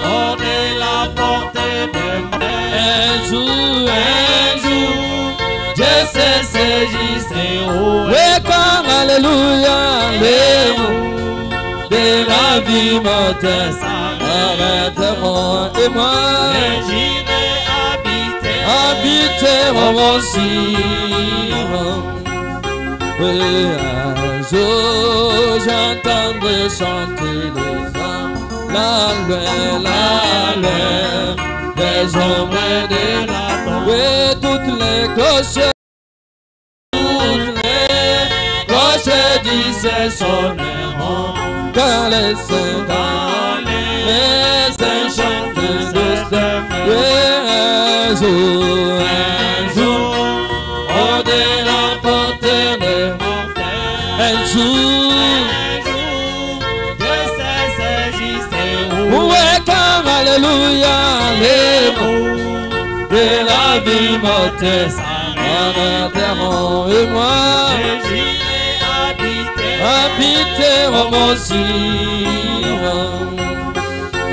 hors de la portée de mon un jour, Dieu s'est saisi, c'est oui, comme alléluia, de la vie mortelle, arrête-moi et moi, j'irai habiter au mon cire. Oui, un jour j'entendrai chanter les âmes, la lueur des ombres et de la tombe. Oui, toutes les cloches disaient sonneront quand les saints chantent de oui, un jour, hors de la portée de un jour, Dieu s'est saisi, c'est oui, comme alléluia, les mots de la vie mortelle, arrêteront et moi, habiter au mon cire.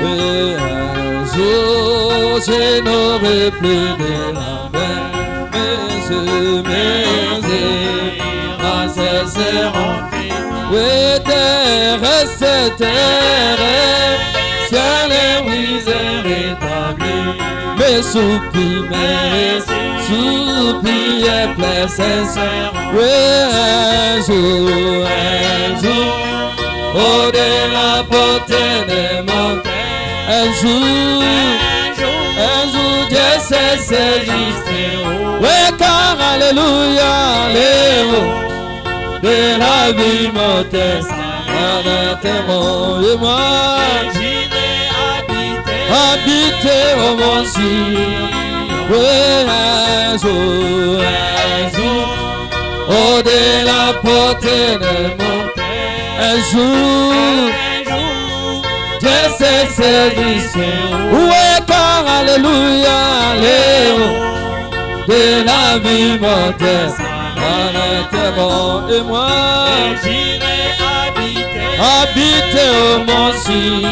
Et un jour, je n'aurai plus de la mer, mes grâces seront finies. Oui, terre, terre, ciel et brisé rétabli. Mes soupirs, plaît sincère. Oui, un jour, au de la portée de mon un jour, Dieu s'est saisi. Oui, car alléluia, les mots de la vie mortelle, arrêteront et moi, habiter au mon cire. Oui, un jour, au de la portée de mon un jour, Dieu s'est saisi. Oui, car alléluia, les mots de la vie mortelle, arrêteront et moi, habiter au mon cire.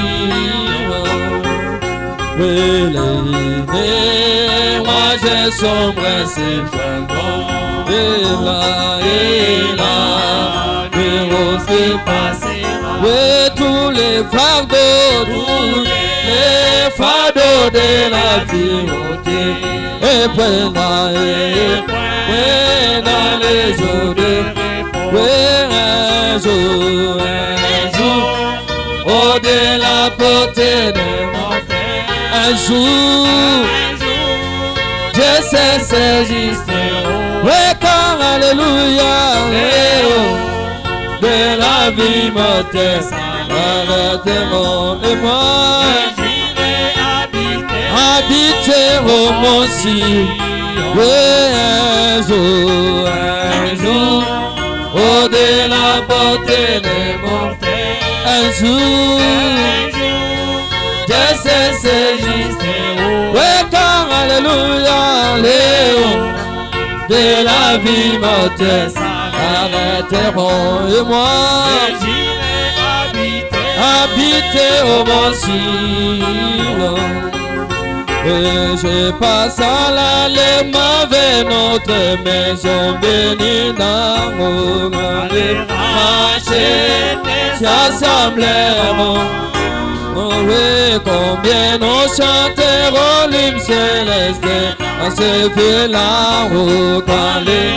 Oui, les moi j'ai sombre ces flammes, et là, les roses qui passera. Oui, tous les fardeaux de la vie ôtés, et puis dans les jours de repos. Oui, un jour, au de la portée de mon père, un jour, Dieu s'est saisi. Oui, comme alléluia, de la vie mortelle, arrêteront et moi, habiter au mon cire. Oui, un jour, au de la portée de mon père, un jour, Dieu s'est saisi. Oui, comme alléluia, de la vie mortelle, arrêteront et moi, habiter au mon cire. Et je passe à l'allée vers notre maison bénie d'amour. Les marchés s'assemblèrent. Oui, combien nous chanterons l'hymne céleste en ce village quand les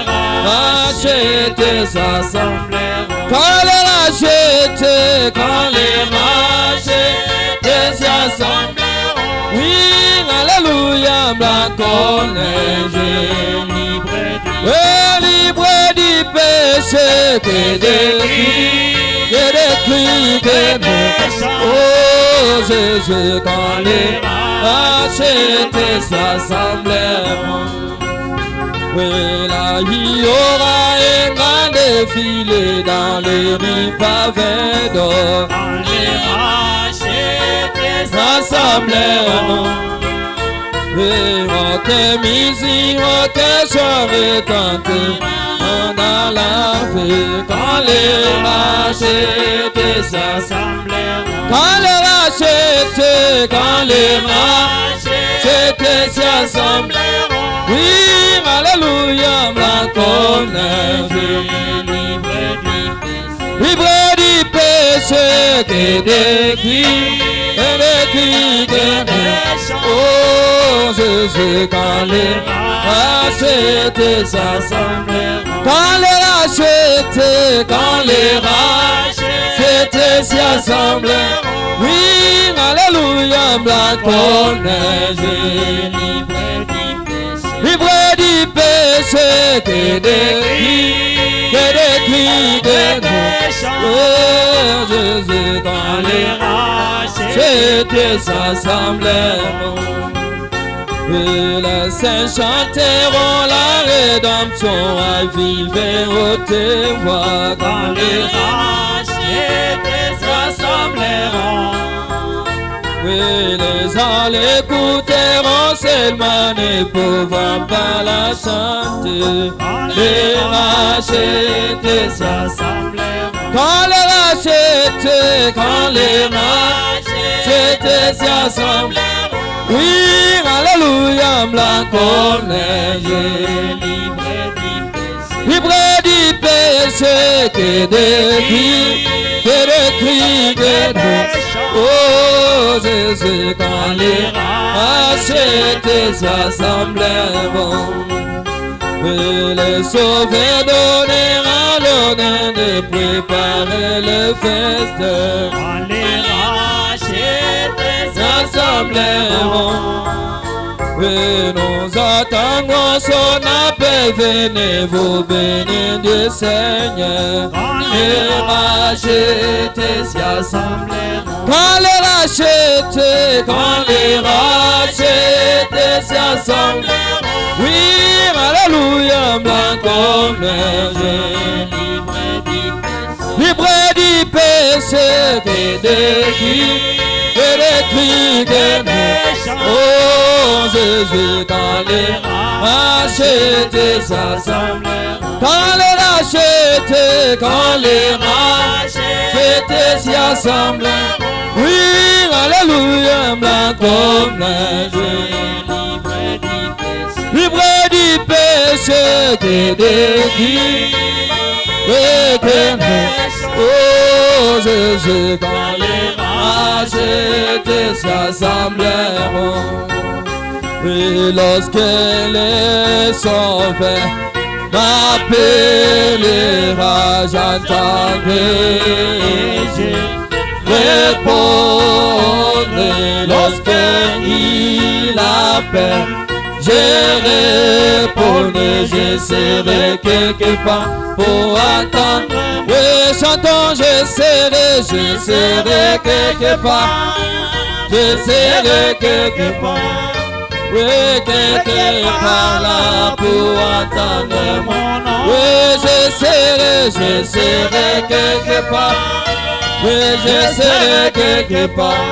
rachetés s'assemblèrent. Quand les rachetés s'assemblèrent. Oui, alléluia, blanc neige, libre du péché que des cris, que des oh Jésus, quand les rachetés s'assemblèrent. Oui, là il y aura un grand défilé dans les rues pavées d'or. S'assemblèrent. Et roquet musique, roquet chant retente dans la vie. Quand les rachetés s'assemblèrent. Quand les quand les rachetés s'y assembleront. Oui, alléluia, ma connaître. Libre du péché, que des cris, oh Jésus, quand les rachetés s'assembleront. Quand les rachetés s'y assembleront. Oui, alléluia, la connaître. Libre du péché, que des cris, oh Jésus, quand les rachetés s'assemblèrent. Et les saints chanteront la rédemption à vivre tes voix. Quand les rachetés s'assemblèront. Et les gens l'écouteront seulement ne pouvoir pas la chanter. Les rachetés s'assemblèrent. Quand les rachetés s'assemblèrent. Oui, alléluia, la connaître. Libre du péché, que des cris, oh Jésus, quand les rachetés s'assemblèrent. Et les sauveurs donnèrent l'ordre de préparer le festin. Quand les rachetés s'assemblèrent. Et nous attendons son appel, venez vous bénir du Seigneur. Quand les rachetés s'y assemblèrent. Quand les rachetés s'y assemblèrent. Oui, alléluia, ma connaître. Libre du péché, que des cris, oh Jésus, quand les rachetés s'assemblèrent. Quand les rachetés s'y assemblèrent. Oui, alléluia, ma connaître. Libre du péché, que des cris, oh Jésus, quand les rachetés s'assemblèrent. Et lorsque les sauveurs m'appellera, j'entendrai répondre. Lorsqu'il appelle, je répondrai, je serai quelque part pour attendre. Oui, chantons, je serai quelque part. Je serai quelque part. Oui, quelque part là pour attendre mon nom. Oui, je serai quelque part. Oui, je serai quelque part.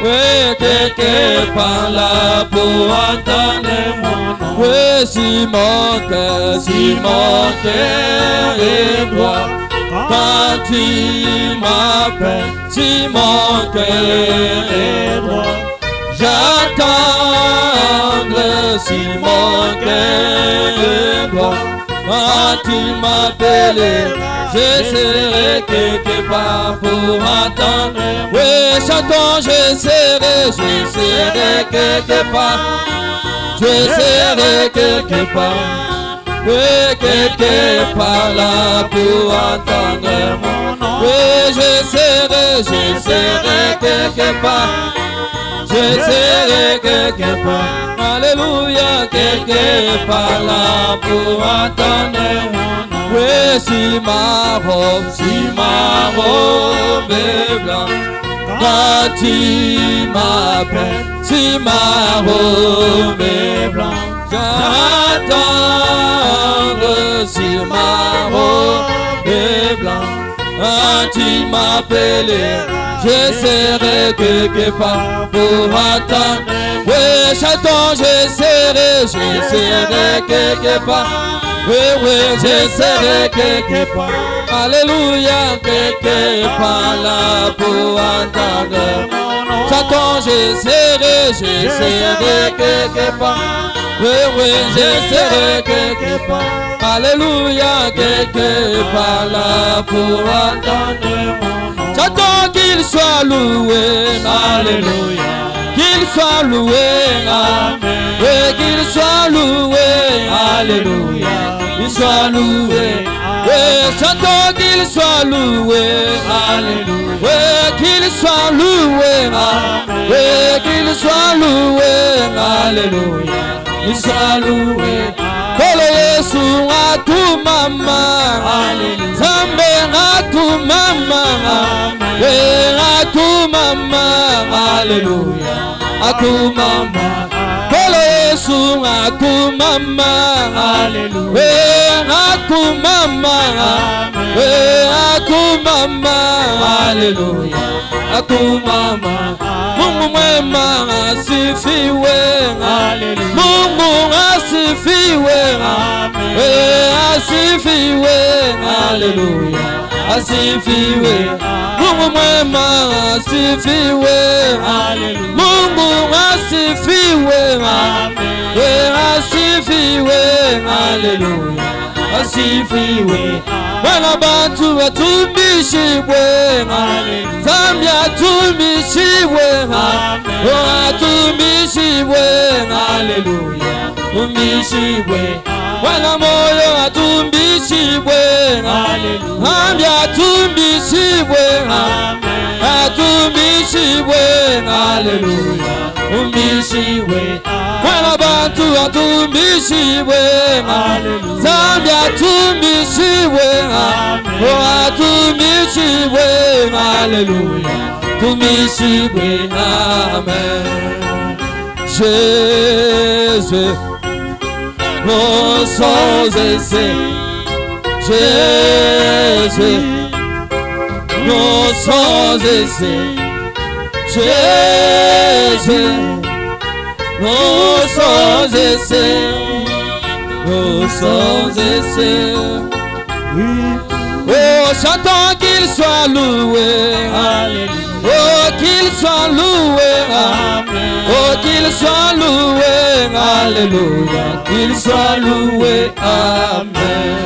Oui, quelque part là pour attendre mon nom. Oui, si mon cœur est droit, quand tu m'appelles, si mon cœur est droit, j'attendrai. Si mon cœur est droit, quand tu m'appelles, je serai quelque part pour attendre. Oui, chantons, je serai quelque part. Je serai quelque part. Oui, quelque part là pour attendre mon nom. Oui, je serai quelque part. Je serai quelque part. Alléluia, quelque part là pour attendre mon nom. Oui, si ma robe est blanche, quand tu m'appelles, si ma robe est blanche, j'attends. Si ma robe est blanche, quand tu m'appelles, je serai quelque part pour attendre. Oui, chantons, je serai quelque part. Oui, je serai quelque part. Alléluia, quelque part là pour attendre. J'attends, j'essaierai quelque part. Oui, j'essaierai quelque part. Alléluia, quelque part là pour entendre mon nom. J'attends qu'il soit loué. Alléluia. Qu'il soit loué. Amen. Oui, qu'il soit loué. Alléluia. Qu'il soit loué. Oui, j'attends qu'il soit loué. Alléluia. Oui, qu'il soit loué. Amen. Oui, qu'il soit loué. Alléluia. Qu'il soit loué. Kolo Yesu akumama. Alléluia. Zambe akumama. Amen. Oui, akumama. Alléluia. Akumama. Kolo Yesu akumama. Alléluia. Oui, akumama. Amen. Oui, akumama. Alléluia. Akumama. Mungu mwema asifiwe. Alléluia. Mungu asifiwe. Amen. Asifiwe. Alléluia. Asifiwe. Mungu mwema asifiwe. Alléluia. Mungu asifiwe. Amen. Asifiwe. Alléluia. Asifiwe. Bwana bantu batumishibwe. Zambi atumishibwe. Atumishibwe. Alléluia. Tumishibwe. Bwana moyo atumbishibwe. Zambi atumbishibwe. Atumbishibwe. Alléluia. Tumishibwe. Bwana bantu atumbishibwe. Zambi atumbishibwe. Atumbishibwe. Alléluia. Tumishibwe. Amen. Jésus, nos sans essai. Jésus, nos sans essai. Jésus, nos sans essai. Nos sans essai. Oh, j'attends qu'il soit loué. Alléluia. Oh, qu'il soit loué. Amen. Oh, qu'il soit loué. Alléluia. Qu'il soit loué. Amen.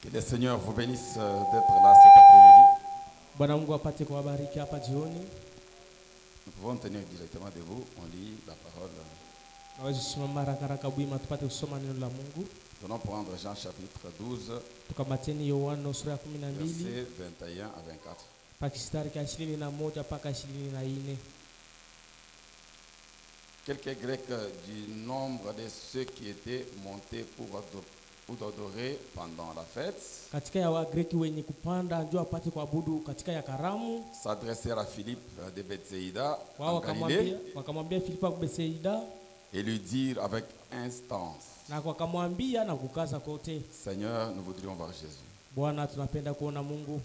Que le Seigneur vous bénisse d'être là cet après-midi. Bwana Mungu apate kuwabariki hapa jioni. Nous pouvons tenir directement debout, on lit la parole. Naweza kusimama haraka haraka bwima tupate kusoma neno la Mungu. Nous allons prendre Jean chapitre 12, Tukamateni Yohana sura ya 12 versets 21 à 24. pakistari ka 21 mpaka 24. Quelques Grecs du nombre de ceux qui étaient montés pour adorer pendant la fête Katika ya Wagreki wenye kupanda njoo apate kuabudu katika ya karamu, s'adressèrent à Philippe de Bethsaïda wao en Galilée wakamwambia Filipo wa Bethsaida et lui dirent avec instance: na wakamwambia na kukaza kote, Seigneur, nous voudrions voir Jésus. Bwana tunapenda kuona Mungu.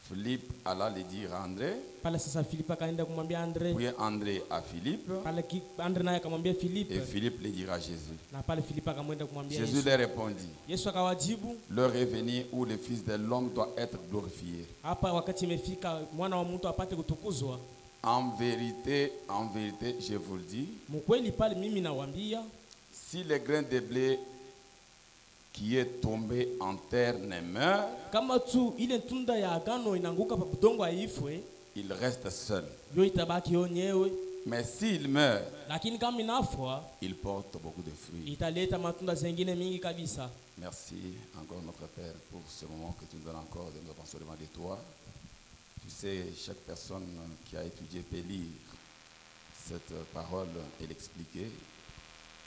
Philippe alla le dire à André, Pale sasa Filipo akaenda kumwambia Andre, puis André à Philippe, pale Andre naye akamwambia Filipo, et Philippe le dira à Jésus. na pale Filipo akamwenda kumwambia Jésus Yesu. leur répondit: Yesu akawajibu, l'heure est venue où le Fils de l'homme doit être glorifié. hapa wakati imefika mwana wa mtu apate kutukuzwa. En vérité, je vous le dis, Mkweli pale mimi nawaambia, si le grain de blé qui est tombé en terre ne meurt, kama tu ile tunda ya agano inanguka pa budongo haifwe, il reste seul. yo itabaki yenyewe, Mais s'il meurt, lakini kama inafwa il porte beaucoup de fruits. italeta matunda zingine mingi kabisa. Merci encore notre Père pour ce moment que tu nous donnes encore de nous avancer devant de toi. Tu sais, chaque personne qui a étudié peut lire cette parole et l'expliquer.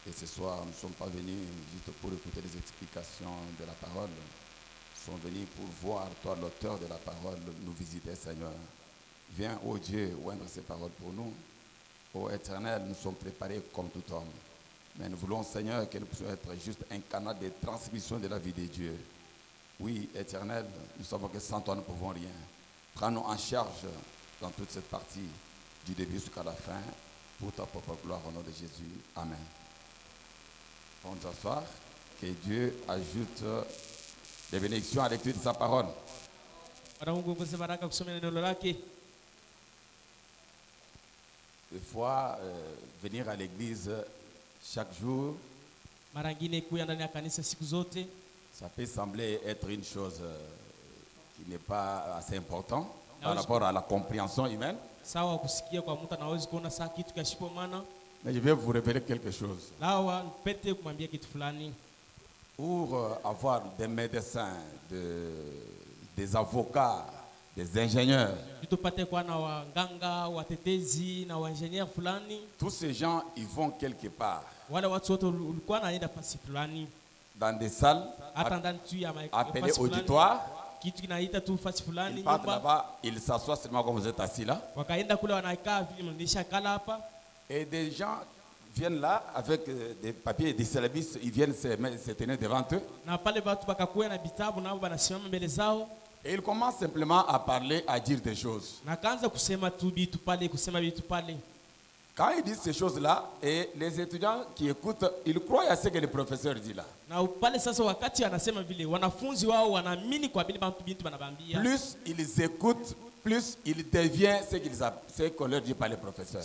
Et ce soir, nous ne sommes pas venus juste pour écouter les explications de la parole. Nous sommes venus pour voir, toi, l'auteur de la parole, nous visiter, Seigneur. Viens, ô Dieu, oindre ces paroles pour nous. Ô Éternel, nous sommes préparés comme tout homme. Mais nous voulons, Seigneur, que nous puissions être juste un canal de transmission de la vie de Dieu. Oui, Éternel, nous savons que sans toi, nous ne pouvons rien. Prends-nous en charge dans toute cette partie, du début jusqu'à la fin, pour ta propre gloire au nom de Jésus. Amen. On nous asseoir. Que Dieu ajoute des bénédictions à l'écoute de sa parole. Des fois, venir à l'église chaque jour, ça peut sembler être une chose qui n'est pas assez importante par rapport à la compréhension humaine. Mais je vais vous révéler quelque chose. Pour avoir des médecins, des avocats, des ingénieurs, tous ces gens, ils vont quelque part dans des salles appelées auditoires. Ils partent là-bas, ils s'assoient seulement comme vous êtes assis là. Et des gens viennent là avec des papiers et des syllabus, ils viennent se tenir devant eux. Et ils commencent simplement à parler, à dire des choses. Quand ils disent ces choses-là, et les étudiants qui écoutent, ils croient à ce que le professeur dit là. Plus ils écoutent, plus ils deviennent ce qu'on leur dit par le professeur.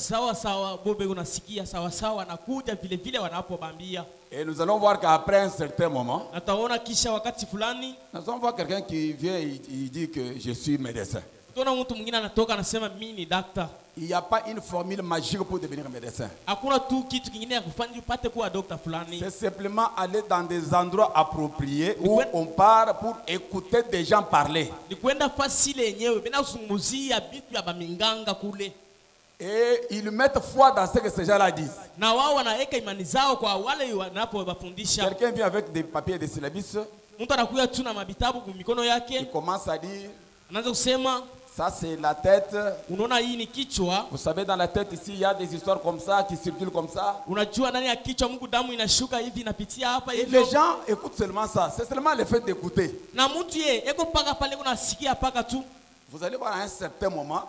Et nous allons voir qu'après un certain moment, nous allons voir quelqu'un qui vient et il dit que je suis médecin. Il n'y a pas une formule magique pour devenir médecin. C'est simplement aller dans des endroits appropriés où on part pour écouter des gens parler. Et ils mettent foi dans ce que ces gens-là disent. Quelqu'un vient avec des papiers et des syllabus. Il commence à dire, ça c'est la tête. Vous savez, dans la tête ici, il y a des histoires comme ça qui circulent comme ça. Et les gens écoutent seulement ça. C'est seulement le fait d'écouter. Vous allez voir à un certain moment,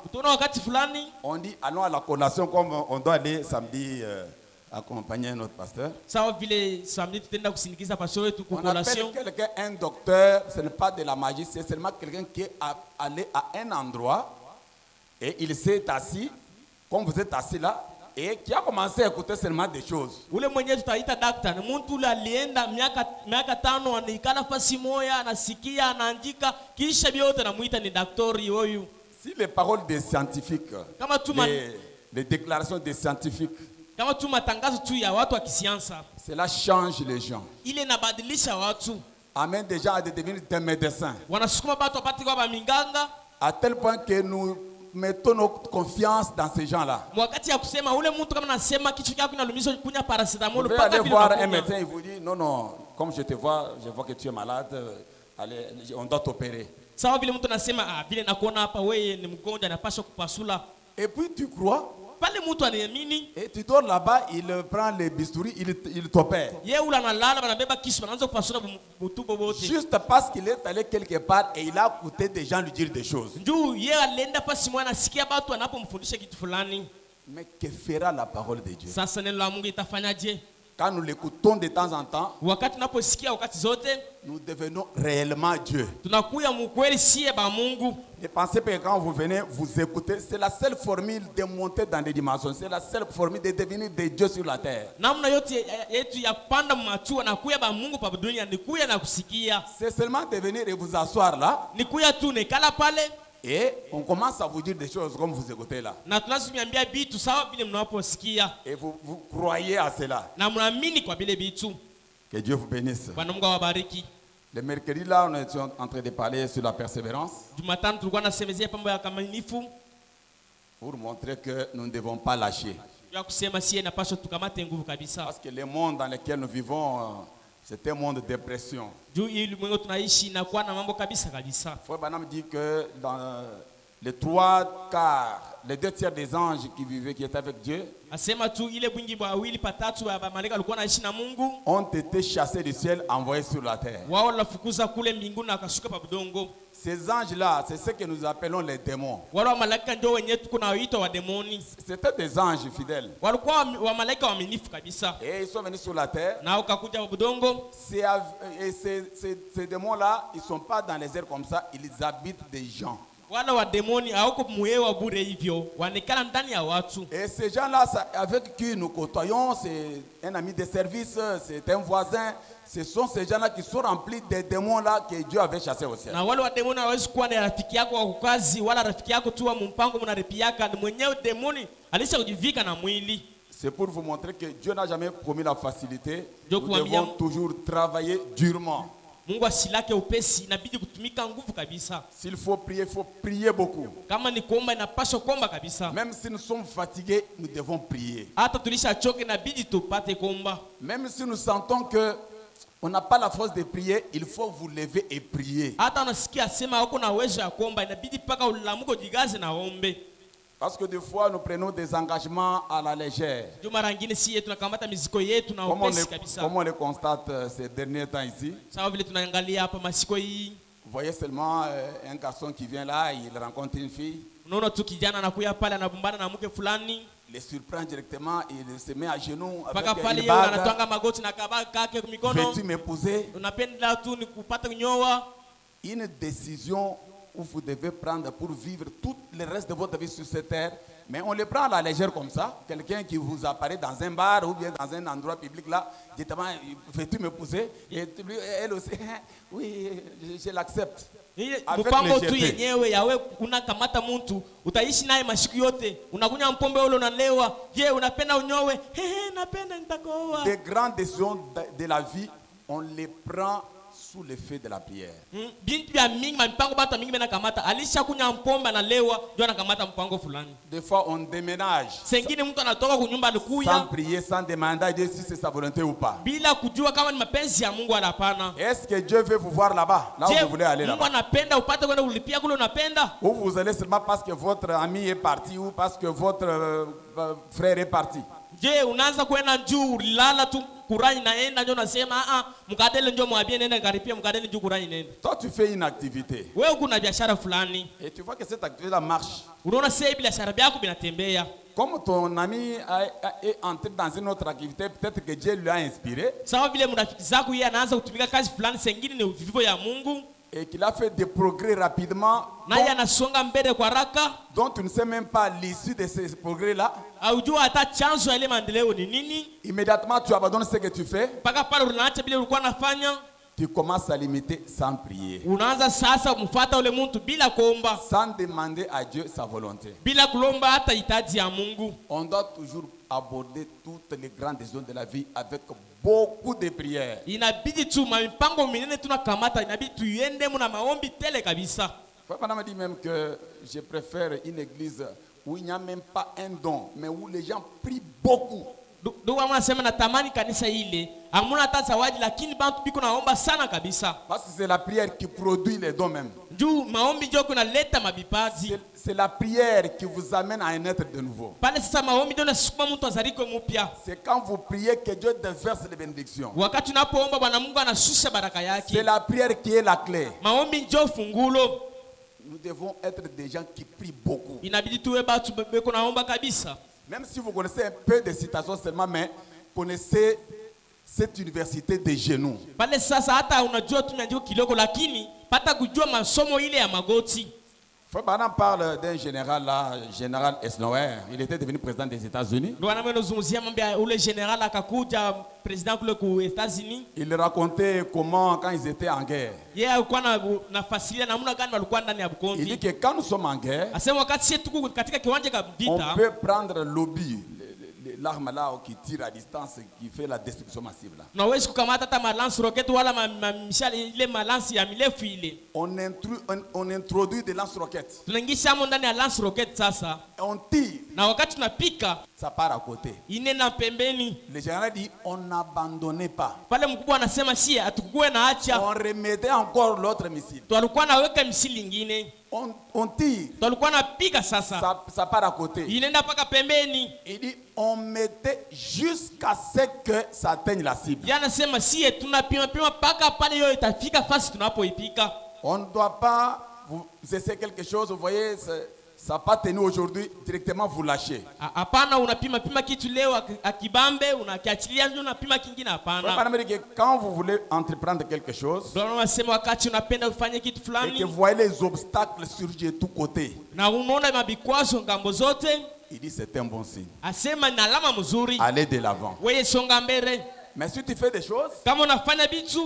on dit allons à la collation comme on doit aller samedi accompagner notre pasteur. On appelle quelqu'un un docteur, ce n'est pas de la magie, c'est seulement quelqu'un qui est allé à un endroit et il s'est assis, comme vous êtes assis là, et qui a commencé à écouter seulement des choses. Si les paroles des scientifiques, les déclarations des scientifiques, cela change les gens. Amène des gens à devenir des médecins. À tel point que nous mettons notre confiance dans ces gens-là. Vous pouvez aller voir un médecin, il vous dit non, non, comme je te vois, je vois que tu es malade, allez, on doit t'opérer. Et puis tu crois. Et tu dors là-bas, il prend les bistouris, il t'opère. Juste parce qu'il est allé quelque part et il a écouté des gens lui dire des choses. Mais que fera la parole de Dieu? Quand nous l'écoutons de temps en temps, nous devenons réellement Dieu. Ne pensez pas que quand vous venez, vous écoutez, c'est la seule formule de monter dans les dimensions. C'est la seule formule de devenir des dieux sur la terre. C'est seulement de venir et vous asseoir là. Et on commence à vous dire des choses comme vous écoutez là. Et vous croyez à cela. Que Dieu vous bénisse. Le mercredi là, on est en train de parler sur la persévérance. Pour montrer que nous ne devons pas lâcher. Parce que le monde dans lequel nous vivons, c'est un monde de dépression. Frère Branham dit que dans les 3/4, les 2 tiers des anges qui vivaient, qui étaient avec Dieu, Asema tu ile bwingi bwa wili patatu ya malaika walikuwa naishi na Mungu. ont été chassés du ciel, envoyés sur la terre. Wao walifukuza kule mbinguni na akashuka pa budongo. Ces anges-là, c'est ce que nous appelons les démons. Wale wa malaika ndio wenyewe tuko na waita wa demoni. C'était des anges fidèles. Walikuwa wa malaika waaminifu kabisa. Et ils sont venus sur la terre. Na ukakuja pa budongo. Et ces démons-là, ils ne sont pas dans les airs comme ça, ils habitent des gens. Wale wa demoni hawako muhewa bure hivyo, wanekana ndani ya watu. Et ces gens-là, avec qui nous côtoyons, c'est un ami de service, c'est un voisin. Ce sont ces gens-là qui sont remplis des démons-là que Dieu avait chassés au ciel. Na wale wa demoni hawezi kuwa na rafiki yako wa kukazi wala rafiki yako tu wa mpango mnaripiaka, ni mwenyewe demoni alisha kujivika na mwili. C'est pour vous montrer que Dieu n'a jamais promis la facilité. Dieu Nous devons toujours travailler durement. Mungu asilake upesi, inabidi kutumika nguvu kabisa. S'il faut prier beaucoup. Kama ni kuomba inapaswa kuomba kabisa. Même si nous sommes fatigués, nous devons prier. Hata tulishachoka inabidi tupate kuomba. Même si nous sentons que on n'a pas la force de prier, il faut vous lever et prier. Hata unasikia sema huko na uwezo ya kuomba, inabidi paka ulamuko jigaze na ombe. Parce que des fois nous prenons des engagements à la légère. Juma rangine si yetu tunakamata miziko yetu na upesi kabisa. Comme on le constate ces derniers temps ici. Sawa vile tunaangalia hapa masiko hii. Vous voyez seulement un garçon qui vient là, il rencontre une fille. Unaona tu kijana anakuya pale anabumbana na mke fulani. Il les surprend directement, il se met à genoux avec Paka pale une yeye anatwanga bague. magoti na kabaka kake mikono. Veux-tu m'épouser? Unapenda tu ni kupata kunyoa. Une décision où vous devez prendre pour vivre tout le reste de votre vie sur cette terre. Mais on le prend à la légère comme ça. Quelqu'un qui vous apparaît dans un bar ou bien dans un endroit public là, directement, veux-tu m'épouser? Et elle aussi, oui, je l'accepte. Mpango tu yenyewe yawe unakamata mtu utaishi naye masiku yote, unakunya mpombe ule unalewa, je unapenda unyowe? Napenda nitakoa. Des grandes décisions de la vie, on les prend sous l'effet de la prière. Bintu ya mingi mpango bata mingi bena kamata alisha kunya mpombe na lewa ndio anakamata mpango fulani. Des fois on déménage. Sengine mtu anatoka kunyumba alikuya sans prier, sans demander à Dieu si c'est sa volonté ou pas. Bila kujua kama ni mapenzi ya Mungu wala hapana. Est-ce que Dieu veut vous voir là-bas, là où vous voulez aller là-bas? Mungu anapenda upate kwenda ulipia kule unapenda. Ou vous allez seulement parce que votre ami est parti ou parce que votre frère est parti. Je unaanza kwenda juu ulilala tu kurani naenda ndio nasema mkadele ndio mwambie nenda karipia mkadele juu kurani nenda. Toi tu fais une activité. Wewe kuna biashara fulani. Et tu vois que cette activité là marche. Unaona sasa biashara yako binatembea. Comme ton ami est entré dans une autre activité, peut-être que Dieu lui a inspiré. Sawa vile mrafiki zako yeye anaanza kutumika kazi fulani sengine ni vivyo ya Mungu. Et qu'il a fait des progrès rapidement. Naye anasonga mbele kwa haraka. Donc tu ne sais même pas l'issue de ces progrès là. Haujua hata chanzo ya ile maendeleo ni nini. Immédiatement tu abandonnes ce que tu fais. Paka pale unaacha bila ulikuwa unafanya. Tu commences à l'imiter sans prier. Unaanza sasa kumfuata ule mtu bila kuomba. Sans demander à Dieu sa volonté. Bila kulomba hata hitaji ya Mungu. On doit toujours aborder toutes les grandes décisions de la vie avec beaucoup de prières. Inabidi tu mipango minene tunakamata inabidi tuiende muna maombi tele kabisa. Papa m'a dit même que je préfère une église où il n'y a même pas un don, mais où les gens prient beaucoup. Ndugu anasema natamani kanisa ile hamuna hata zawadi lakini bantu biko naomba sana kabisa. Parce que c'est la prière qui produit les dons même. Juu maombi ndio kunaleta mabipaji. C'est la prière qui vous amène à un être de nouveau. Pale sasa maombi ndio nasukuma mtu azalike mpya. C'est quand vous priez que Dieu déverse les bénédictions. Wakati unapoomba Bwana Mungu anashusha baraka yake. C'est la prière qui est la clé. Maombi ndio fungulo. Nous devons être des gens qui prient beaucoup. Inabidi tuwe batu beko naomba kabisa. Même si vous connaissez un peu de citations seulement, mais connaissez cette université des genoux. Pale sasa hata unajua tumeandika kiloko lakini pata kujua masomo ile ya magoti. Frère parle d'un général là, général Eisenhower. Il était devenu président des États-Unis. Il racontait comment quand ils étaient en guerre. Il dit que quand nous sommes en guerre, on peut prendre l'obus, l'arme là qui tire à distance, qui fait la destruction massive là. On introduit des lance-roquettes. On tire. Ça part à côté. Le général dit on n'abandonnait pas. On remettait encore l'autre missile. on tire, tulikuwa napiga sasa, ça part à côté. inaenda paka pembeni. Il dit, on mettait jusqu'à ce que ça atteigne la cible. Yanasema si tunapima pima paka pale hiyo itafika fasi tunapoipika. On ne doit pas vous essayer quelque chose, vous voyez, ça n'a pas tenu aujourd'hui, directement vous lâchez. Hapana, unapima pima kitu leo akibambe unakiachilia ndio unapima kingine hapana. Quand vous voulez entreprendre quelque chose, Ndio unasema wakati unapenda ufanye kitu et fulani que vous voyez les obstacles surgir de tous côtés, na unaona mabikwazo ngambo zote, il dit c'est un bon signe. asema ni alama mzuri. Allez de l'avant. Wewe songa mbele. Mais si tu fais des choses, Kama unafanya vitu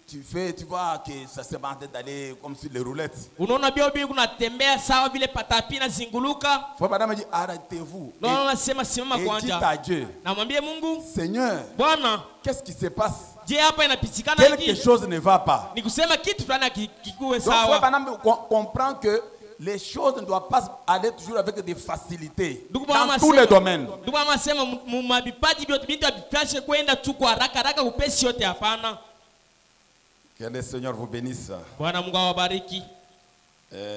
tu vois que ça se va d'aller comme sur les roulettes. unaona bio bio unatembea sawa vile patapi na zinguluka. Faut madame dit arrêtez-vous. Ndio unasema simama Et dites kwanza. à Dieu, Na mwambie Mungu, Seigneur, Bwana, qu'est-ce qui se passe? je hapa inapitikana Quelque hivi? chose ne va pas. Ni kusema kitu fulani kikuwe Donc, faut sawa. madame comprend que les choses ne doivent pas aller toujours avec des facilités Ndugu dans mama tous les domaines. Ndugu mama asema mabipaji vyote vitu vipashe kwenda tu kwa haraka haraka upesi yote hapana. Que le Seigneur vous bénisse. Bwana Mungu awabariki.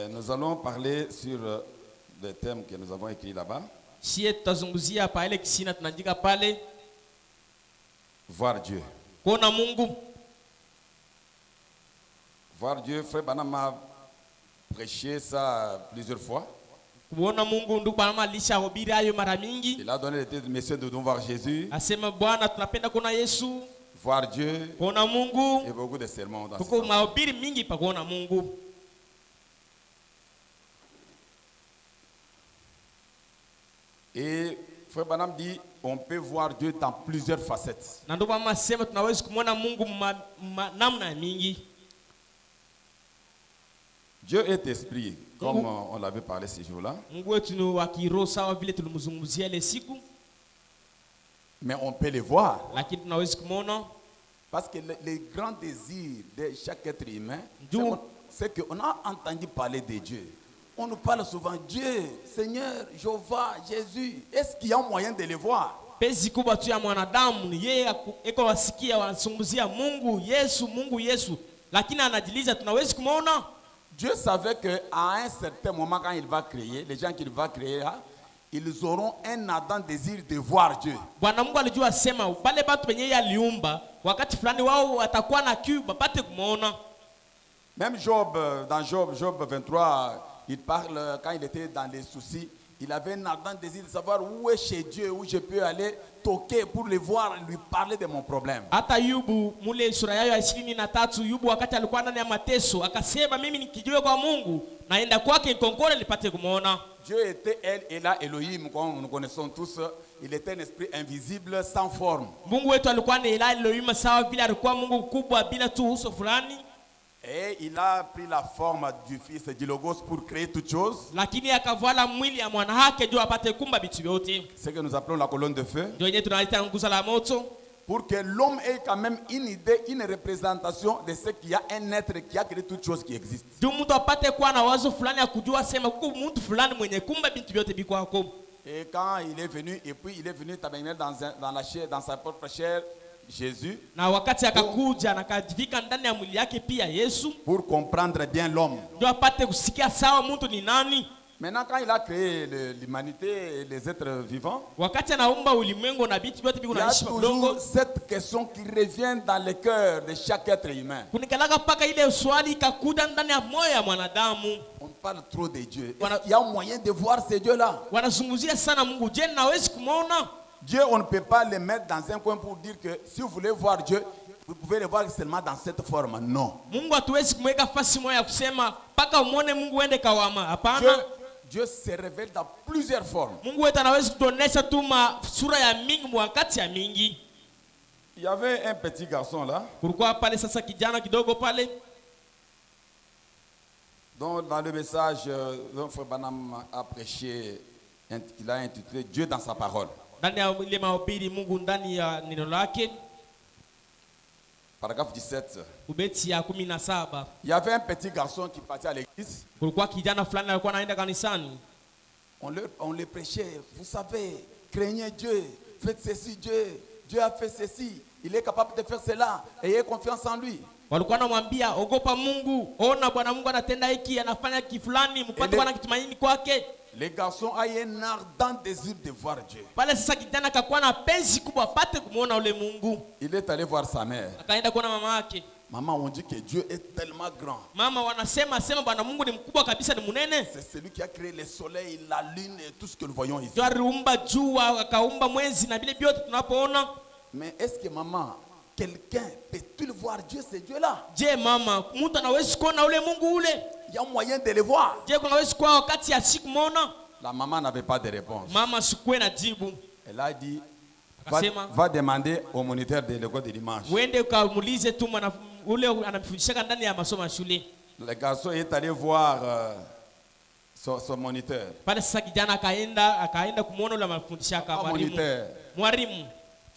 Nous allons parler sur le thème que nous avons écrit là-bas. Sie tutazunguzia hapa ile kisina tunaandika pale Voir Dieu. kuona Mungu. Voir Dieu, frère Banam a prêché ça plusieurs fois. Kuona Mungu ndugu Bwana alisha hubiri hayo mara mingi. Il a donné le titre de Messieurs de voir Jésus. Asema Bwana tunapenda kuona Yesu, Voir Dieu. kuona Mungu. Et beaucoup de sermons dans ce Tuko sens. mahubiri mingi pa kuona Mungu. Et frère Banam dit, on peut voir Dieu dans plusieurs facettes. Na ndio mama sema tunaweza kumwona Mungu namna mingi. Dieu est esprit, comme on l'avait parlé ces jours-là. Mungu wetu ni wa kiroho sawa vile tulimzungumzia ile siku, Mais on peut le voir. lakini tunaweza kumwona. Parce que les grands désirs de chaque être humain, Dieu. c'est qu'on a entendu parler de Dieu. On nous parle souvent, Dieu, Seigneur, Jéhovah, Jésus. Est-ce qu'il y a un moyen de les voir? Pezi kubwa tu ya mwanadamu ni yeye eko wasikia wanazungumzia Mungu Yesu, lakini anajiliza tunaweza kumwona. Dieu savait qu'à un certain moment, quand il va créer, les gens qu'il va créer, ils auront un ardent désir de voir Dieu. Bwana Mungu alijua sema pale watu wenye yeye aliumba wakati fulani wao watakuwa na kiu bapate kumwona. Même Job, dans Job 23, il parle, quand il était dans les soucis, il avait un ardent désir de savoir où est chez Dieu, où je peux aller toquer pour le voir, lui parler de mon problème. Hata Yubu mule sura yao ya 23, Yubu wakati alikuwa ndani ya mateso akasema mimi nikijue kwa Mungu naenda kwake konkole nipate kumwona. Dieu était elle et là Elohim, comme nous connaissons tous, il était un esprit invisible sans forme. Mungu wetu alikuwa ni Ela Elohim sawa vile alikuwa Mungu kubwa bila tu uso fulani. Et il a pris la forme du fils du Logos pour créer toutes choses. Lakini akavala mwili ya mwana wake ndio apate kumba vitu vyote. Ce que nous appelons la colonne de feu. Ndio yenyewe tunaita nguzo la moto. Pour que l'homme ait quand même une idée, une représentation de ce qu'il y a un être qui a créé toutes choses qui existent. Ndio mtu apate kuwa na wazo fulani ya kujua sema kuko mtu fulani mwenye kumba vitu vyote biko hapo. Et quand il est venu, et puis il est venu tabernacle dans la chair, dans sa propre chair, Jésus, Na wakati akakuja na akajivika ndani ya mwili yake pia Yesu, pour comprendre bien l'homme. ndio apate kusikia sawa mtu ni nani. Maintenant, quand il a créé l'humanité et les êtres vivants, Wakati anaumba ulimwengu na vitu vyote biko il y a naishi kwa toujours udongo, cette question qui revient dans le cœur de chaque être humain. kunikalaka paka ile swali ikakuja ndani ya moyo ya mwanadamu. On parle trop de Dieu. Voilà. Il y a un moyen de voir ces dieux-là. Wanazungumzia sana Mungu. Je, nawezi kumwona? Dieu, on ne peut pas le mettre dans un coin pour dire que si vous voulez voir Dieu, vous pouvez le voir seulement dans cette forme. Non. Mungu hatuwezi kumweka fasi moja ya kusema paka umwone Mungu uende kawama. Hapana. Dieu se révèle dans plusieurs formes. Mungu wetu anaweza kutuonesha tu sura ya mingi wakati ya mingi. Il y avait un petit garçon là, Kulikuwa pale sasa kijana kidogo pale. dont dans le message dont Frère Banam a prêché, il a intitulé Dieu dans sa parole. Ndani ya ile mahubiri Mungu ndani ya neno lake. Paragraphe 17. Ubeti ya 17. Il y avait un petit garçon qui partait à l'église. Kulikuwa kijana fulani alikuwa anaenda kanisani. On le prêchait. Vous savez, craignez Dieu, faites ceci, Dieu a fait ceci. Il est capable de faire cela. Ayez confiance en lui. walikuwa wanamwambia ogopa Mungu, ona Bwana Mungu anatenda hiki, anafanya kifulani, mpate Bwana kitumaini kwake. Les garçons avaient un ardent désir de voir Dieu. Pale sasa kijana akakuwa na penzi kubwa apate kumuona ule Mungu. Il est allé voir sa mère. Akaenda kuona mama yake. Maman, on dit que Dieu est tellement grand. Mama wanasema Bwana Mungu ni mkubwa kabisa, ni munene. C'est celui qui a créé le soleil, la lune et tout ce que nous voyons ici. Ndio aliumba jua, akaumba mwezi na vile vyote tunapoona. Mais est-ce que maman, quelqu'un peut-il voir Dieu, ce Dieu-là? Je mama, mtu anaweza kuona ule Mungu ule? Il y a moyen de le voir. Je kunaweza kuwa wakati ya siku muona? La maman n'avait pas de réponse. Mama sikuwe na jibu. Elle a dit, Akasema, va demander au moniteur de l'école de dimanche. Uende ukamuulize tu ule anamfundisha ndani ya masomo ya shule. Le garçon est allé voir son moniteur. Pale sasa kijana akaenda kumuona ule anamfundisha mwalimu.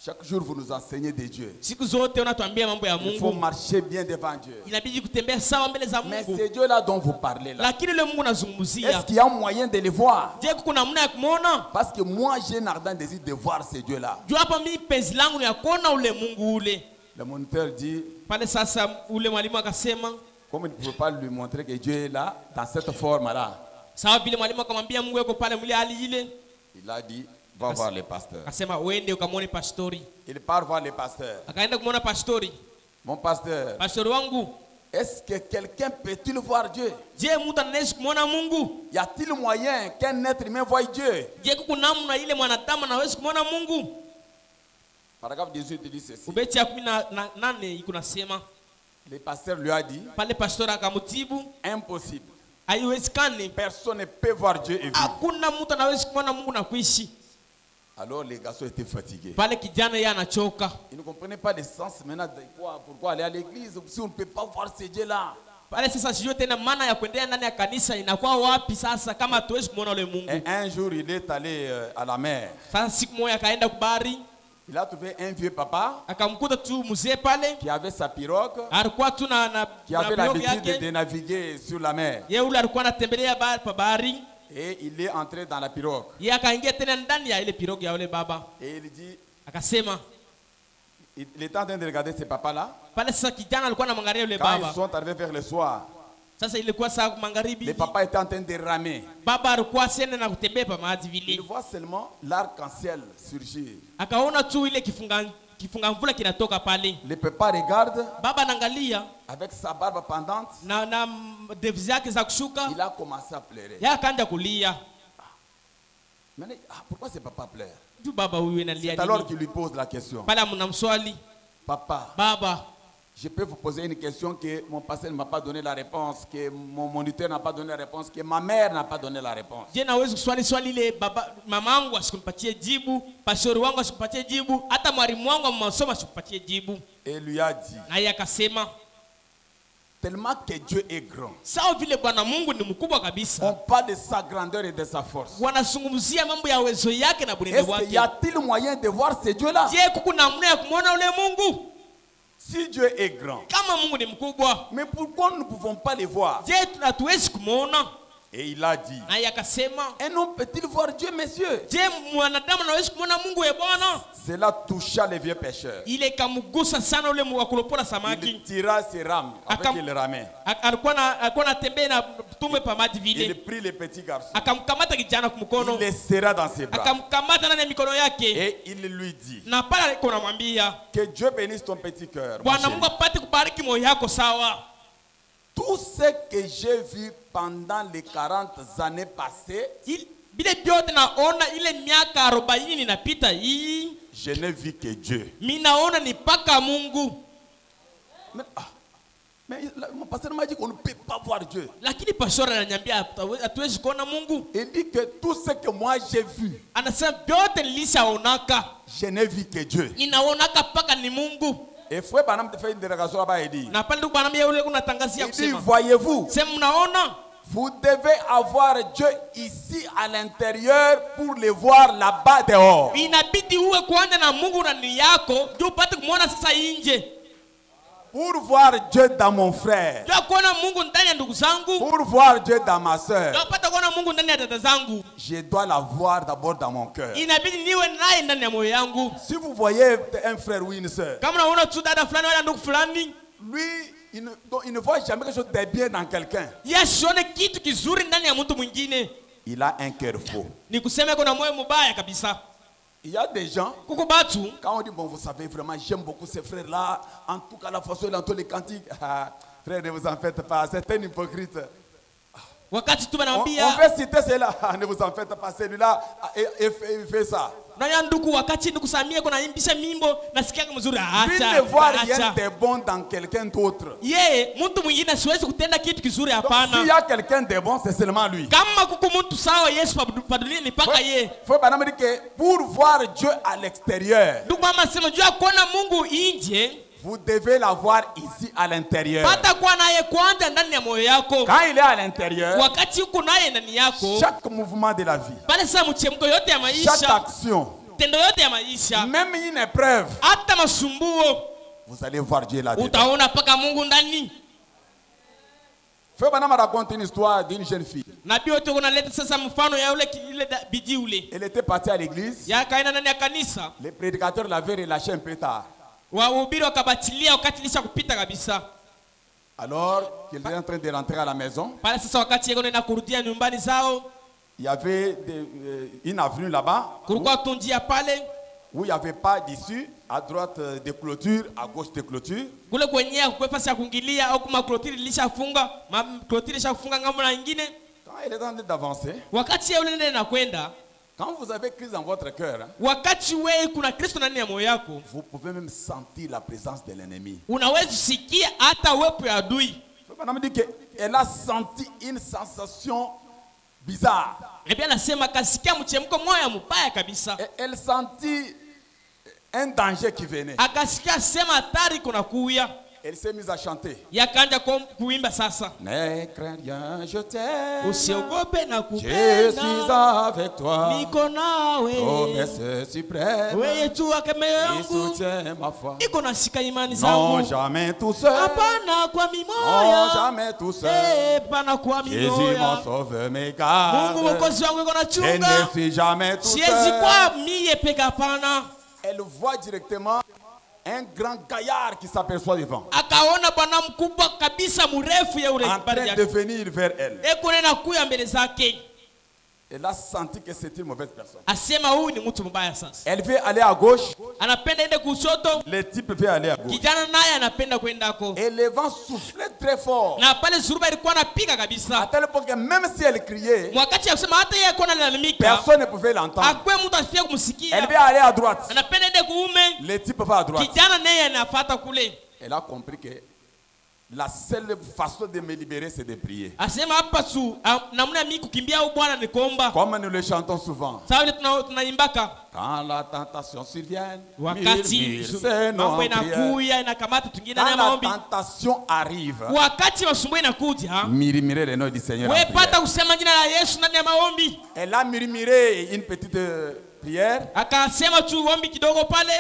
Chaque jour vous nous enseignez de Dieu. Siku zote unatuambia mambo ya Mungu. Il faut marcher bien devant Dieu. Inabidi kutembea sawa mbele za Mungu. Mais c'est Dieu là dont vous parlez là. Lakini le Mungu nazungumzia. Est-ce qu'il y a moyen de le voir? Je kuna namna ya kumuona? Parce que moi j'ai un ardent désir de voir ce Dieu là. Jua hapa mimi penzi langu ni ya kuona ule Mungu ule. Le moniteur dit, pale sasa ule mwalimu akasema, comme il ne peut pas lui montrer que Dieu est là dans cette forme là. Sawa vile mwalimu akamwambia Mungu yuko pale mwili hali ile. Il a dit, va voir le pasteur. Akasema uende ukamwone pastori. Il part voir le pasteur. Akaenda kumwona pastori. Mon pasteur. Pastori wangu. Est-ce que quelqu'un peut-il voir Dieu? Je mtu anaweza kumwona Mungu? Y a-t-il moyen qu'un être humain voie Dieu? Je kuna namna ile mwanadamu anaweza kumwona Mungu? Paragraphe 18 dit ceci. Ubeti ya 18 iko nasema. Le pasteur lui a dit, pale pastori akamjibu, impossible. Haiwezekani. Personne ne peut voir Dieu et vivre. Hakuna mtu anaweza kumwona Mungu na kuishi. Alors les garçons étaient fatigués. Pale kijana yeye anachoka. Ils ne comprenaient pas le sens maintenant de pourquoi aller à l'église si on ne peut pas voir ce Dieu là. Pale sasa sio tena maana ya kuendelea ndani ya kanisa inakuwa wapi sasa kama hatuwezi kumuona ule Mungu. Et un jour il est allé à la mer. Sasa siku moja akaenda kubari. Il a trouvé un vieux papa akamkuta tu mzee pale qui avait sa pirogue, alikuwa tu qui avait l'habitude de naviguer sur la mer. Yeye ule alikuwa anatembelea bahari. Et il est entré dans la pirogue. Yeye akaingia tena ndani ya ile pirogue ya ule baba. Et il dit, akasema, il était en train de regarder ce papa là. Pale sasa kijana alikuwa anamwangalia yule baba. Quand ils sont arrivés vers le soir, sasa ilikuwa saa magharibi. Le papa était en train de ramer. Baba alikuwa sene na kutembea pa maji vile. Il voit seulement l'arc-en-ciel surgir. Akaona tu ile kifunga mvula kinatoka pale. Le papa regarde. Baba anaangalia avec sa barbe pendante. Na ndevu zake za kushuka. Il a commencé à pleurer. Yeye akaanza kulia. Mais pourquoi ce papa pleure? C'est alors qu'il lui pose la question. Papa, Baba, je peux vous poser une question que mon pasteur ne m'a pas donné la réponse, que mon moniteur n'a pas donné la réponse, que ma mère n'a pas donné la réponse. Je naweza kuswali swali ile baba mamangu asikupatie jibu, pastori wangu asikupatie jibu, hata mwalimu wangu mmasomo asikupatie jibu. Et lui a dit, na yeye akasema, tellement que Dieu est grand. Sawa vile Bwana Mungu ni mkubwa kabisa. On parle de sa grandeur et de sa force. Wanazungumzia mambo ya uwezo yake na bunende wake. Est-ce qu'il y a-t-il moyen de voir ce Dieu-là? Je, kuna namna ya kumuona ule Mungu? Si Dieu est grand, kama Mungu ni mkubwa, mais pourquoi nous ne pouvons pas le voir? Je, hatuwezi kumuona? Et il a dit, na yakasema, un homme peut-il voir Dieu, messieurs? Je, mwanadamu anaweza kumuona Mungu e Bwana? Cela toucha les vieux pécheurs. Ile kamgusa sana ule mwakulopola samaki. Il tira ses rames avec il ramait. Alikuwa anatembea na tumbe pa maji vile. Il prit le petit garçon. Akamkamata kijana kumkono. Il le serra dans ses bras. Akamkamata ndani ya mikono yake. Et il lui dit, na pale kunamwambia, que Dieu bénisse ton petit cœur. Bwana Mungu apate kubariki moyo yako sawa. Tout ce que j'ai vu pendant les 40 années passées, bile byote naona ile miaka 40 inapita hii, je n'ai vu que Dieu. Mimi naona ni paka Mungu. Mais mon pasteur m'a dit qu'on ne peut pas voir Dieu. Lakini pastor ananiambia hatuwezi kuona Mungu. Il dit que tout ce que moi j'ai vu, anasema byote nilishaonaka, je n'ai vu que Dieu. Ninaonaka paka ni Mungu. Et frère Banam te fait une délégation là-bas et dit, na pale ndugu Banam yule unatangazia kusema, voyez-vous, mnaona, vous devez avoir Dieu ici à l'intérieur pour le voir là-bas dehors. Inabidi uwe kuanza na Mungu ndani yako ndio upate kumuona sasa nje. Pour voir Dieu dans mon frère. Pour voir Dieu dans ma soeur. Je dois la voir d'abord dans mon cœur. Si vous voyez un frère ou une soeur, lui, il ne voit jamais quelque chose de bien dans quelqu'un. Yasione kitu kizuri ndani ya mtu mwingine. Il a un cœur faux. Ni kusema kuna moyo mbaya kabisa. Il y a des gens, Kuko batu, quand on dit, bon, vous savez, vraiment, j'aime beaucoup ces frères-là, en tout cas, la façon dont on les cantiques, frère, ne vous en faites pas, c'est un hypocrite. wakati tu On banamwambia veut citer cela, ne vous en faites pas, celui-là, il fait ça. naya ndugu, wakati ndugu Samia kuna imbisha mimbo nasikia mzuri, Lui ne acha voit rien acha. de bon dans quelqu'un d'autre. Yeye mtu mwingine siwezi kutenda kitu kizuri, Donc, s'il y hapana. a quelqu'un de bon, c'est seulement lui. Kama kuko mtu sawa Yesu pa dunia ni paka yeye. Faut pas dire que pour voir Dieu à l'extérieur, Ndugu mama sema jua kuona Mungu nje, vous devez l'avoir ici à l'intérieur. pata kuwa naye kwanza ndani ya moyo yako. Quand il est à l'intérieur, Wakati uko naye ndani yako, chaque mouvement de la vie, pale sasa mchemko yote ya chaque maisha, action, tendo yote ya maisha, même une épreuve, hata masumbuo, vous allez voir Dieu là-dedans. utaona paka Mungu ndani. Feu Banama raconte une histoire d'une jeune fille. Nabii wote unaleta sasa mfano ya ile bidii ule. Elle était partie à l'église. Ya kaenda ndani ya kanisa. Les prédicateurs l'avaient relâché un peu tard. Wahubiri wakabatilia wakati lisha kupita kabisa. Alors qu'elle était en train de rentrer à la maison, Pale sasa wakati yeye anaenda kurudia nyumbani zao, il y avait une avenue là-bas kulikuwa tu njia pale, où il n'y avait pas d'issue, à droite des clôtures, à gauche des clôtures. kule kwenye kwa nafasi ya kuingilia au kuma clôture ilishafunga, clôture ilishafunga ngambo na nyingine. Quand elle est en train d'avancer, Wakati yeye ule anakwenda, quand vous avez Christ dans votre cœur, hein, wakati wewe kuna Kristo ndani ya moyo wako, vous pouvez même sentir la présence de l'ennemi. unaweza sikia hata uwepo ya adui. Madame dit qu'elle a senti une sensation bizarre. Na pia anasema kasikia mchemko moyo mbaya kabisa. Et elle sentit un danger qui venait. Akasikia sema hatari kuna kuya. Elle s'est mise à chanter. Yakaanza kuimba sasa. Ne crains rien, je t'aime. Usiogope na Je suis kupenda. avec toi. Niko nawe. Promesse suprême. Wewe tu wake moyo Il wangu. soutient ma foi. Iko nashika imani Non, zangu. jamais tout seul. Hapana kwa Non, mimoyo. jamais tout seul. Hapana kwa Jésus mon mimoyo. sauveur me Mungu garde. mwokozi wangu iko Je ne nachunga. suis jamais tout Siwezi seul. kwa mie peka hapana. Elle voit directement un grand gaillard qui s'aperçoit devant, Akaona bwana mkubwa kabisa mrefu ya ule en train de venir vers elle. eko nena kuya mbele zake. Elle a senti que c'était une mauvaise personne. Asema huyu ni mtu mbaya sasa. Elle veut aller à gauche, Anapenda ende kushoto, le type veut aller à gauche. kijana naye anapenda kwendako. Et le vent soufflait très fort, Na pale suruba ilikuwa anapiga à kabisa. tel point que même si elle criait, Wakati ya kusema hata yeye alikuwa analalamika, personne ne pouvait l'entendre. akwe mtu asifikie Elle kumsikia. veut aller à droite, Anapenda ende kuume, le type va à droite. kijana naye anafuata kule. Elle a compris que la seule façon de me libérer, c'est de prier. Asema hapa su namna mimi kukimbia au Bwana ni kuomba. Comme nous le chantons souvent. Sawa ile tunaimbaka. Quand la tentation survient, Wakati murmure ces noms mambo en prière. inakuya inakamata tungine Quand na la maombi. tentation arrive, Wakati masumbuo inakuja, murmurez le nom du Seigneur en wewe prière. pata kusema jina la Yesu ndani ya maombi. Elle a murmuré une petite prière. Akasema tu ombi kidogo pale.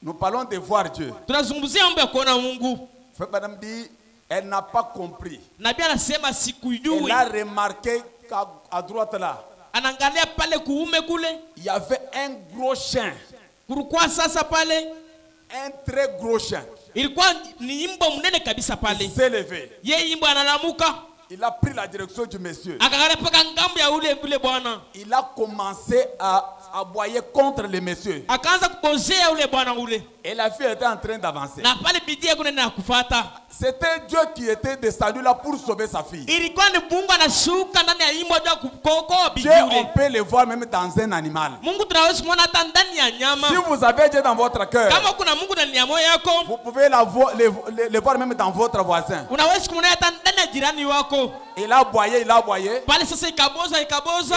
Nous parlons de voir Dieu. Tunazungumzia mambo ya kuona Mungu. Frère Madame dit, elle n'a pas compris. Nabii anasema sikujui. Elle a remarqué qu'à droite là, Anaangalia pale kuume kule, il y avait un gros chien. kulikuwa sasa pale, Un très gros chien. ilikuwa ni imbo mnene kabisa Il pale. s'est levé. Yeye imbo analamuka, Il a pris la direction du monsieur. akaangalia paka ngambo ya ule bwana. Il a commencé à aboyer contre le monsieur. Akaanza kubozea ule bwana ule. Et la fille était en train d'avancer. Na pale bidii yake nenda kufuata. C'était Dieu qui était descendu là pour sauver sa fille. Ilikuwa ni Mungu anashuka ndani ya imbo ya kukokoa bidii Dieu, on ule. peut le voir même dans un animal. Mungu tunaweza kuona hata ndani ya nyama. Si vous avez Dieu dans votre cœur, Kama kuna Mungu ndani ya moyo wako, vous pouvez le voir même dans votre voisin. unaweza kumwona hata ndani ya jirani wako. Il a aboyé, il a aboyé. Pale sasa ikaboza.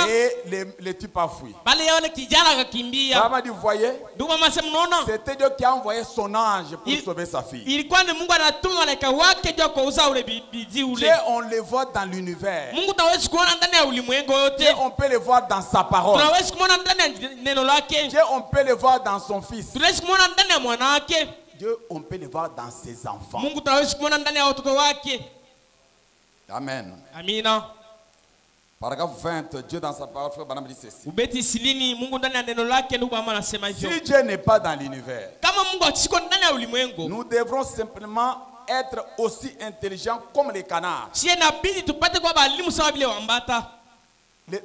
Et le type a fui. Pale yule kijana akakimbia. Maman dit, vous voyez, Ndugu mama sema unaona? c'était Dieu qui a envoyé son ange pour sauver sa fille. Ilikuwa ni Mungu anatuma malaika wake juu kuuza ule bidii ule. Dieu, on le voit dans l'univers. Mungu tunaweza kuona ndani ya ulimwengu Dieu, yote. on peut le voir dans sa parole. Tunaweza kuona ndani ya neno lake. Dieu, on peut le voir dans son fils. Tunaweza kuona ndani ya mwana wake. Dieu, on peut le voir dans ses enfants. Mungu tunaweza kuona ndani ya watoto wake. Amen. Amina. Paragraphe 20, Dieu dans sa parole, frère Branham dit ceci. Ubeti silini Mungu ndani ya neno lake ndugu mama anasema hivyo. Si Dieu n'est pas dans l'univers, Kama Mungu akisiko ndani ya ulimwengu, nous devrons simplement être aussi intelligents comme les canards. sie inabidi tupate kwa balimu sawa vile wambata.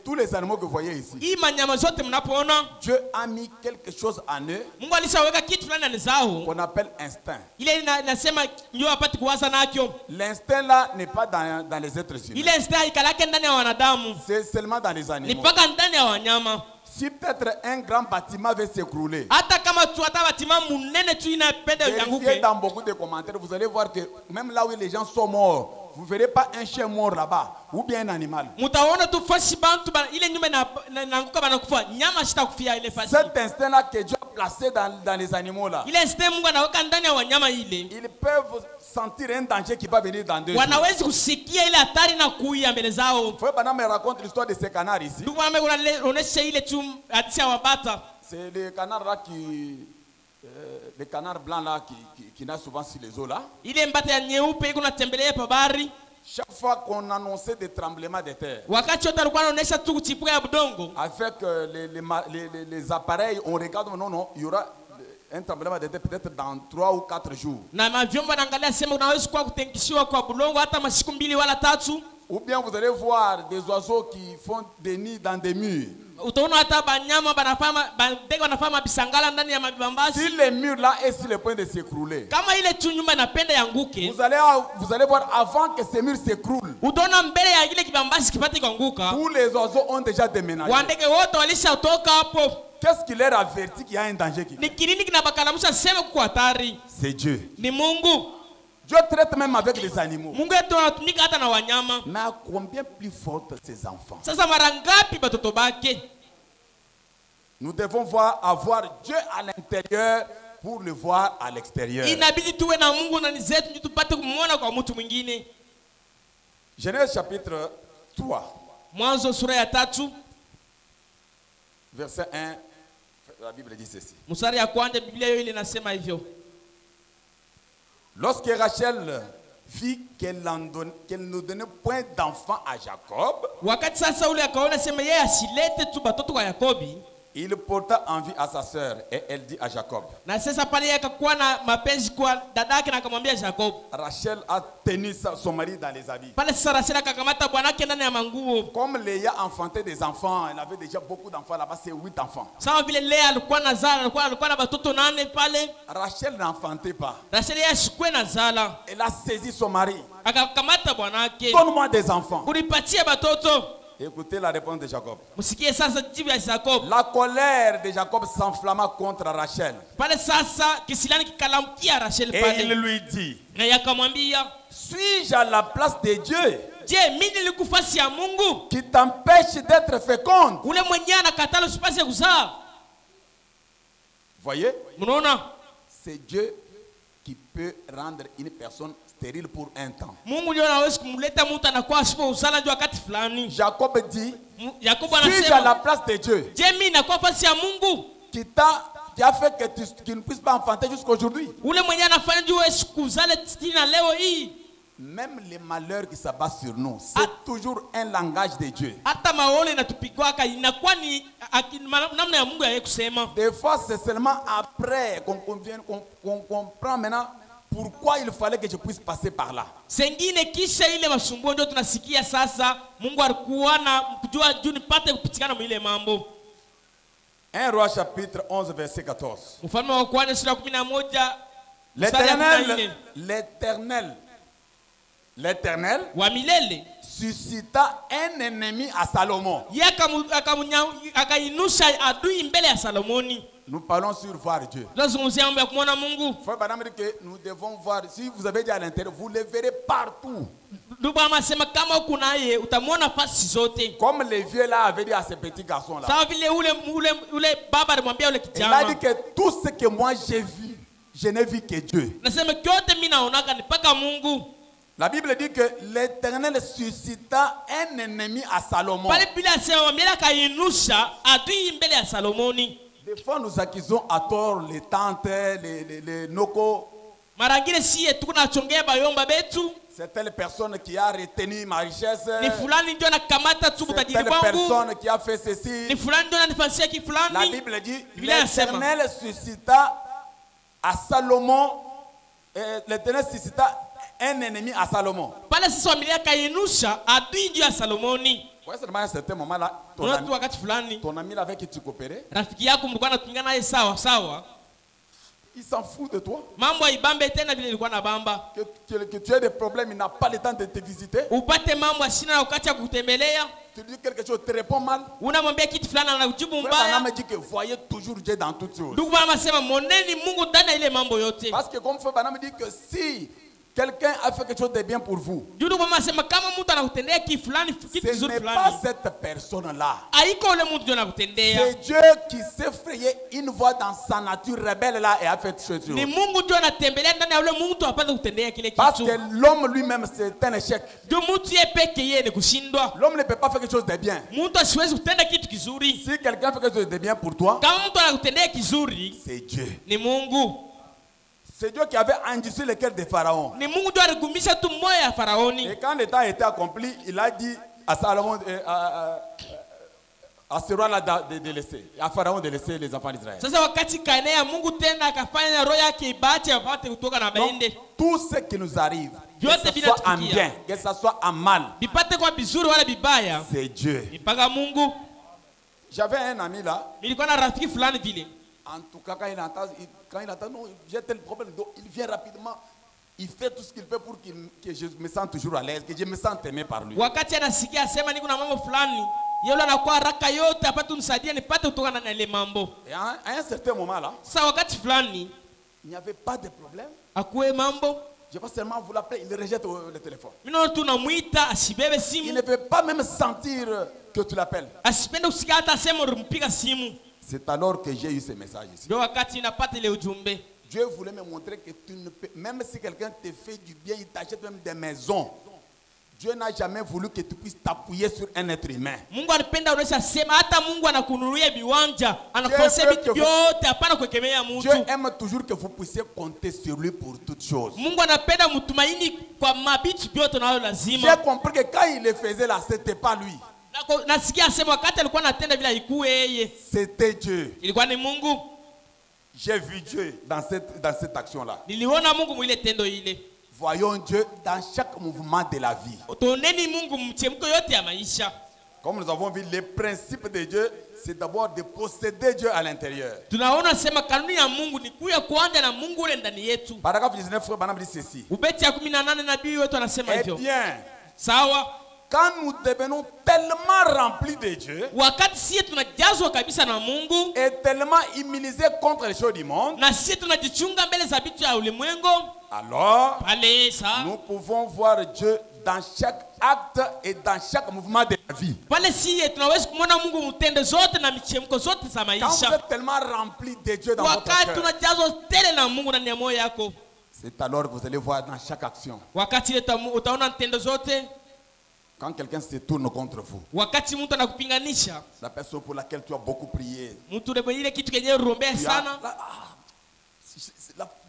Tous les animaux que vous voyez ici, Hii manyama zote mnapoona, Dieu a mis quelque chose en eux Mungu alishaweka kitu fulani ndani zao. qu'on appelle instinct. Ile inasema ndio apate kuwaza nakyo. L'instinct là n'est pas dans les êtres humains. Ile instinct ikalake ndani ya wanadamu. C'est seulement dans les Ni animaux. paka ndani ya wanyama. Si peut-être un grand bâtiment va s'écrouler, Hata kama tu hata batima munene tu inapenda vérifiez yanguke. dans beaucoup de commentaires, vous allez voir que même là où les gens sont morts, vous ne verrez pas un chien mort là-bas, ou bien un animal. Mutaona tu fasi bantu ile nyumba inaanguka banakufa. Nyama shitakufia ile fasi. Cet instinct-là que Dieu a placé dans les animaux là, Ile instinct Mungu anaweka ndani ya wanyama ile. ils peuvent sentir un danger qui va venir dans 2 jours. Wanawezi kusikia ile hatari na kuia mbele zao. Frère Branham me raconte l'histoire de ces canards ici. Ndugu wangu unaonesha ile tu hadithi ya wabata. C'est les canards là les canards blancs là qui naissent souvent sur les eaux là. Ile mbata ya nyeupe iko natembelea pa bahari. Chaque fois qu'on annonçait des tremblements de terre, Wakati wote alikuwa anaonesha tu kuchipuka ya budongo. avec les appareils, on regarde, non, il y aura un tremblement de terre peut-être dans 3 ou 4 jours. Na mavyombo naangalia sema unaweza kuwa kutenkishiwa kwa budongo hata masiku 2 wala 3. Ou bien vous allez voir des oiseaux qui font des nids dans des murs. Utaona hata banyama banafama bandege wanafama bisangala ndani ya mabibambasi. Si les murs là est sur le point de s'écrouler, Kama ile tu nyumba inapenda yanguke, vous allez voir avant que ces murs s'écroulent, utaona mbele ya ile kibambasi kipate kuanguka. tous les oiseaux ont déjà déménagé. Wandege wote walishatoka hapo. Qu'est-ce qui leur avertit qu'il y a un danger qui Ni kinini kinabakalamusha sema kuko hatari? C'est Dieu. Ni Mungu. Dieu traite même avec les animaux. Mungu yetu anatumika hata na wanyama. Mais à combien plus forte ses enfants? Sasa mara ngapi batoto bake? Nous devons avoir Dieu à l'intérieur pour le voir à l'extérieur. Inabidi tuwe na Mungu ndani zetu ndio tupate kumuona kwa mtu mwingine. Genèse chapitre 3, Mwanzo sura ya 3, verset 1, la Bible dit ceci. mstari ya kwanza Biblia hiyo ile inasema hivyo. Lorsque Rachel vit qu'elle ne donnait point d'enfant à Jacob, Wakati sasa ule akaona sema yeye asilete tu batoto kwa Yakobi, il porta envie à sa sœur et elle dit à Jacob. na sasa pale yeye akakuwa na mapenzi kwa dadake na akamwambia Jacob. Rachel a tenu son mari dans les habits. Pale sasa Rachel akakamata bwanake ndani ya manguo. Comme Léa enfantait des enfants, elle avait déjà beaucoup d'enfants là-bas, c'est 8 enfants. Sawa vile Lea alikuwa na zala, alikuwa na batoto 8 pale. Rachel n'enfantait pas. Rachel yeye ashikwe na zala. Elle a saisi son mari. Akakamata bwanake. Donne-moi des enfants. Unipatie batoto. Écoutez la réponse de Jacob. Msikie sasa jibu ya Jacob. La colère de Jacob s'enflamma contre Rachel. Pale sasa kisilani kikalamkia Rachel Et pale. il lui dit, Na yakamwambia, suis-je à la place de Dieu "Je, mimi nilikufasi ya Mungu? qui t'empêche d'être féconde?" Ule mwenyewe anakatala usipase kuzaa." Voyez, Mnaona? c'est Dieu qui peut rendre une personne stérile pour un temps. Mungu ndio anaweza kumleta mtu anakuwa asipo uzala ndio wakati fulani. Jacob dit, Yakobo suis-je à la anasema, place de Dieu "Je, mimi nakuwa fasi ya Mungu? qui a fait que tu ne puisses pas enfanter jusqu'aujourd'hui?" Ule mwenyewe anafanya juu wewe sikuzale tina leo hii." Même les malheurs qui s'abattent sur nous, c'est toujours un langage de Dieu. Hata maole inatupigwaka inakuwa ni namna ya Mungu yeye kusema. Des fois, c'est seulement après qu'on comprend maintenant pourquoi il fallait que je puisse passer par là. Sengine kisha ile masumbuo ndio tunasikia sasa Mungu alikuwa na kujua juu nipate kupitikana mwile mambo. 1 Roi chapitre 11 verset 14. Mfalme wa kwanza sura 11 mstari wa 14. L'Éternel Wa milele suscita un ennemi à Salomon. yeye akainusha adui mbele ya Salomoni. Nous parlons sur voir Dieu. Tunazungumzia mambo ya kumwona Mungu. Frère Branham dit que nous devons voir, si vous avez dit à l'intérieur, vous le verrez partout. Ndugu anasema kama uko naye utamwona fasi zote. Comme les vieux là avaient dit à ces petits garçons là. Sawa vile ule baba alimwambia ule Il a kijana. dit que tout ce que moi j'ai vu, je n'ai vu que Dieu. Nasema kyote mimi naonaka ni paka Mungu. La Bible dit que l'Éternel suscita un ennemi à Salomon. Pale Biblia inasema mbele akainusha adui mbele ya Salomoni. Des fois nous accusons à tort les tantes, les noko Mara ngine sie tuko na chongea bayomba betu. C'est telle personne qui a retenu ma richesse. Ni fulani ndio anakamata tu C'est utajiri telle wangu. personne qui a fait ceci. Ni fulani ndio ananifanyia La kifulani. Bible dit, Biblia inasema. l'Éternel suscita à Salomon, l'Éternel suscita un ennemi à Salomon. Pale sasa familia kainusha adui ndio ya Salomoni. Ouais, c'est à un certain moment là, Unatu wakati fulani ton ami là avec qui tu coopérais, rafiki yako mlikuwa mnatumika naye sawa sawa. il s'en fout de toi. Mambo haibambe tena vile ilikuwa na bamba. Que tu aies des problèmes, il n'a pas le temps de te visiter. Upate mambo ashina na wakati ya kutembelea. Tu dis quelque chose, te répond mal. Unamwambia kitu fulani anakujibu Frère mbaya. Branham dit que voyez toujours Dieu dans toutes choses. Ndugu bwana anasema moneni Mungu ndani ya ile mambo yote. Parce que comme Frère Branham dit que si quelqu'un a fait quelque chose de bien pour vous, Ndugu bwana anasema kama mtu anakutendea kitu fulani kitu ce kizuri n'est pas fulani. cette personne-là. Haiko ule mtu ndio anakutendea. C'est Dieu qui s'est frayé une voie dans sa nature rebelle là et a fait ce chose. Ni Mungu ndio anatembelea ndani ya ule mtu apate kutendea kile Parce kitu. que l'homme lui-même c'est un échec. Ndio mtu yeye peke yeye ni kushindwa. L'homme ne peut pas faire quelque chose de bien. Mtu asiwezi kutenda kitu kizuri. Si quelqu'un fait quelque chose de bien pour toi, Kama mtu anakutendea kizuri c'est Dieu. ni Mungu. C'est Dieu qui avait endurci le cœur de Pharaon. Ni Mungu ndio aligumisha tu moyo ya Faraoni. Et quand le temps était accompli, il a dit à Salomon, à ce roi-là de laisser, à Pharaon de laisser les enfants d'Israël. Sasa wakati kaenea Mungu tena akafanya roho yake ibate apate kutoka na Donc, baende. tout ce qui nous arrive, que Vyote ce soit en vinatukia. bien, que ce soit en mal, Bipate kwa bizuri wala bibaya. c'est Dieu. Ni mpaka Mungu. J'avais un ami là, Nilikuwa na rafiki fulani vile. en tout cas, quand il entend, non, j'ai tel problème, donc il vient rapidement, il fait tout ce qu'il peut pour que je me sente toujours à l'aise, que je me sente aimé par lui. Wakati anasikia asema niko na mambo fulani, yule anakuwa haraka yote apate umsaidie nipate kutoka na ile mambo. Et à un certain moment là, Sasa wakati fulani il n'y avait pas de problème. akuwe mambo, Je vais seulement vous l'appeler, il rejette le téléphone. mimi tunamuita asibebe Il simu, ne veut pas même sentir que tu l'appelles. asipende kusikia hata asema ulimpiga simu. C'est alors que j'ai eu ce message ici. Ndio wakati napata ile ujumbe. Dieu voulait me montrer que tu ne peux, même si quelqu'un te fait du bien, il t'achète même des maisons. Dieu n'a jamais voulu que tu puisses t'appuyer sur un être humain. Mungu anapenda unaisha sema hata Mungu anakununulia viwanja, anakosea Dieu veut vitu que vyote hapana kuekemea Dieu mtu. aime toujours que vous puissiez compter sur lui pour toutes choses. Mungu anapenda mtumaini kwa mabitu vyote nayo J'ai lazima. compris que quand il le faisait là, ce n'était pas lui. Nasikia asema wakati alikuwa anatenda vile haikuwa yeye, C'était Dieu. ilikuwa ni Mungu. J'ai vu Dieu dans cette action-là. Niliona Mungu mwile tendo ile. Voyons Dieu dans chaque mouvement de la vie. Tuoneni Mungu mchemko yote ya maisha. Comme nous avons vu, le principe de Dieu, c'est d'abord de posséder Dieu à l'intérieur. Tunaona sema kanuni ya Mungu ni kuya kuanza na Mungu ule ndani yetu. Paragraphe 19, Frère Branham dit ceci. Ubeti ya 18 nabii wetu anasema Eh hivyo. bien, Sawa? quand nous devenons tellement remplis de Dieu Wakati sisi tunajazwa kabisa na Mungu et tellement immunisés contre les choses du monde, na sisi tunajichunga mbele za vitu ya ulimwengu, alors pale sa nous pouvons voir Dieu dans chaque acte et dans chaque mouvement de la vie. pale sisi tunaweza kumwona Mungu mtende zote na michemko zote za Quand vous maisha. êtes tellement remplis de Dieu dans votre Wakati cœur, tunajazwa tele na Mungu ndani ya moyo yako, c'est alors que vous allez voir dans chaque action. wakati utaona ntendo zote. Quand quelqu'un se tourne contre vous, Wakati mtu anakupinganisha, la personne pour laquelle tu as beaucoup prié, mtu ile kitu kenye urombea tu as, sana,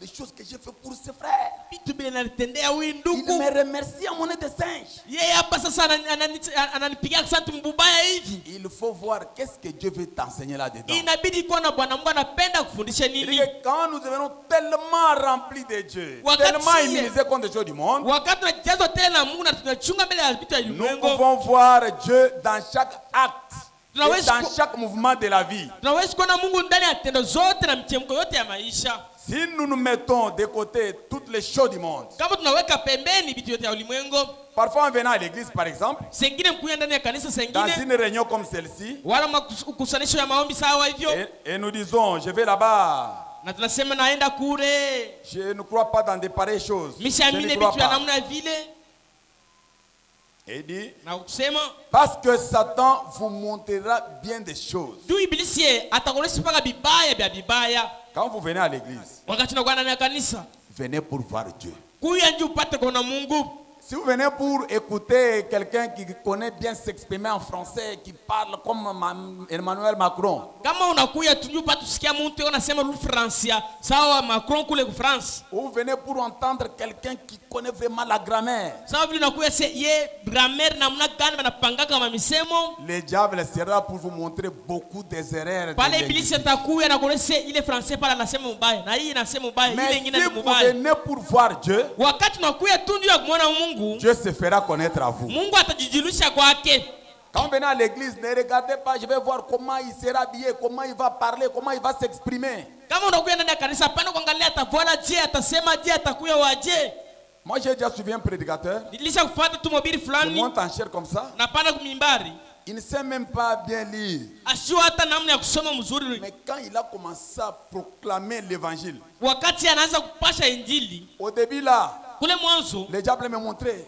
les choses que j'ai fait pour ce frère, vitu bila nalitendea huyu il ndugu, me remercie en monnaie de singe. yeye hapa sasa ananipigia asante mbubaya hivi. Il faut voir qu'est-ce que Dieu veut t'enseigner là-dedans. Inabidi kuwa na Bwana Mungu anapenda kufundisha Il dit nini. que quand nous devenons tellement remplis de Dieu, Wakati tellement sie- immunisés contre les choses du monde, Wakati tunajazwa tele na Mungu na tunachunga mbele ya vitu ya nous ulimwengu, pouvons voir Dieu dans chaque acte et Tunaweza dans chaque mouvement de la vie. tunaweza kuona Mungu ndani ya tendo zote na mchemko yote ya maisha. Si nous nous mettons de côté toutes les choses du monde, Kama tunaweka pembeni vitu yote ya ulimwengu, parfois en venant à l'église par exemple, sengine mkuya ndani ya kanisa, dans sengine une réunion comme celle-ci, wala makusanisho ya maombi sawa hivyo, et nous disons, je vais là-bas, na tunasema naenda kule, je ne crois pas dans de pareilles choses. Je mishaamini ne crois vitu ya pas. namna vile, Et il dit, na kusema parce que Satan vous montrera bien des choses. juu ibilisi ye atakuonesha mpaka bibaya vya bibaya. Quand vous venez à l'église, Wakati unakuwa ndani ya kanisa, venez pour voir Dieu. kuya nje upate kuona Mungu. Si vous venez pour écouter quelqu'un qui connaît bien s'exprimer en français, qui parle comme Emmanuel Macron, Kama unakuya tunyu pa tusikia mtu anasema lu Francia, sawa Macron kule ku France. ou vous venez pour entendre quelqu'un qui connaît vraiment la grammaire, Sawa vile unakuya se ye grammaire namna gani banapanga kama misemo. le diable sera pour vous montrer beaucoup des erreurs. Pale de ibilisi l'Église. atakuya na kuonesha ile français pale anasema mbaya na hii inasema mbaya, ile Mais nyingine si ni vous mbaya. venez pour voir Dieu, Wakati unakuya tundu ya kumwona Mungu, Dieu se fera connaître à vous. Mungu atajijulisha kwake. Quand vous venez à l'église, ne regardez pas, je vais voir comment il sera habillé, comment il va parler, comment il va s'exprimer. Kama unakuya ndani ya kanisa, hapana kuangalia atavuana je, atasema je, atakuya waje. Moi, j'ai déjà suivi un prédicateur. Nilisha kufuata tu mobili Il fulani, monte en chair comme ça. napanda kumimbari. Il ne sait même pas bien lire. Asijua hata namna ya kusoma mzuri. Mais quand il a commencé à proclamer l'évangile, Wakati anaanza kupasha injili, au début là, kule mwanzo le diable me montrait.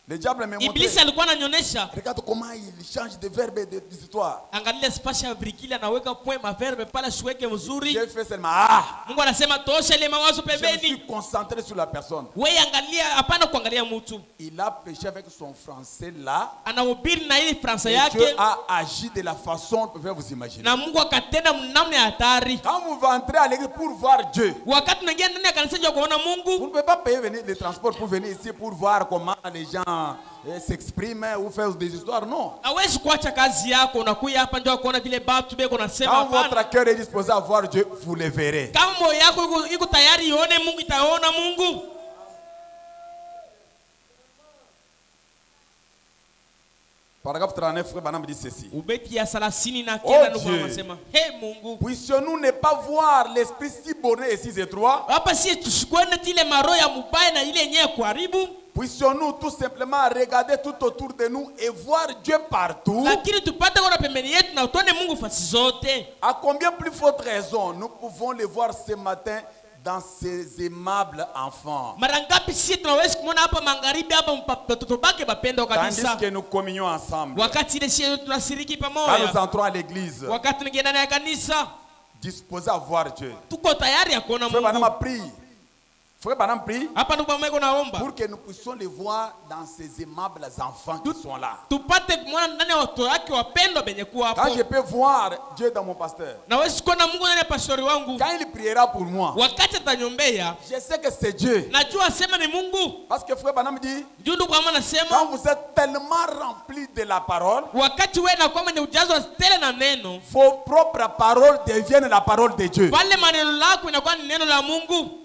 Le diable me Ibilisi montrait. alikuwa ananionyesha, Regarde comment il change de verbe et d'histoire. angalia spasha virkili anaweka point maverbe pale siweke mzuri. J'ai fait seulement ah. Mungu anasema tosha ile mawazo Je me pembeni. suis concentré sur la personne. Wewe angalia, hapana kuangalia mtu. Il a prêché avec son français là. Anahubiri na ile Fransa Et Dieu yake a agi de la façon que vous imaginez. na Mungu akatenda namna ya hatari. Quand vous entrez à l'église pour voir Dieu, Wakati unaingia ndani ya kanisa ya kuona vous Mungu, ne pouvez pas payer les transports pour venir ici pour voir comment les gens s'expriment ou faire des histoires. Non. hawezi kuacha kazi yako unakuja hapa ndio kuona vile batu beko nasema Quand votre hapana. cœur est disposé à voir Dieu, vous le verrez. Kama moyo yako iko tayari ione Mungu, itaona Mungu. Paragraphe 39, frère Banam dit ceci. Ubeti ya 39 na Oh ndugu Dieu. anasema, "Hey Mungu, Puissions-nous ne pas voir l'esprit si borné et si étroit? hapa si tusikwende tile maro ya mubaya na ile yenyewe kuharibu, Puissions-nous tout simplement regarder tout autour de nous et voir Dieu partout? lakini tupate kuona pembeni yetu na tuone Mungu fasi zote." À combien plus forte raison nous pouvons le voir ce matin dans ces aimables enfants? Mara ngapi sisi tunaweza kumwona hapa magharibi hapa watoto bake bapendwa Tandis kabisa, que nous communions ensemble. wakati ile sisi tunashiriki Quand nous pamoja, entrons à l'église, wakati tunaingia ndani ya kanisa disposés à voir Dieu. tuko tayari ya kuona Frère Banam a Mungu. prié. Frère Banam prie Hapa ndipo meko naomba pour que nous puissions les voir dans ces aimables enfants qui sont là. tupate kumwona ndani ya watoto wake wapendwa benye kuwa Quand je hapo. peux voir Dieu dans mon pasteur, Nawezi kuona Mungu ndani ya pastori wangu, quand il priera pour moi, wakati ataniombea je sais que c'est Dieu. najua sema ni Mungu. Parce que frère Banam dit, Juu ndugu kama quand nasema vous êtes tellement remplis de la parole, wakati wewe na kwamba ni ujazo tele na neno, vos propres paroles deviennent la parole de Dieu. pale maneno lako inakuwa ni neno la Mungu.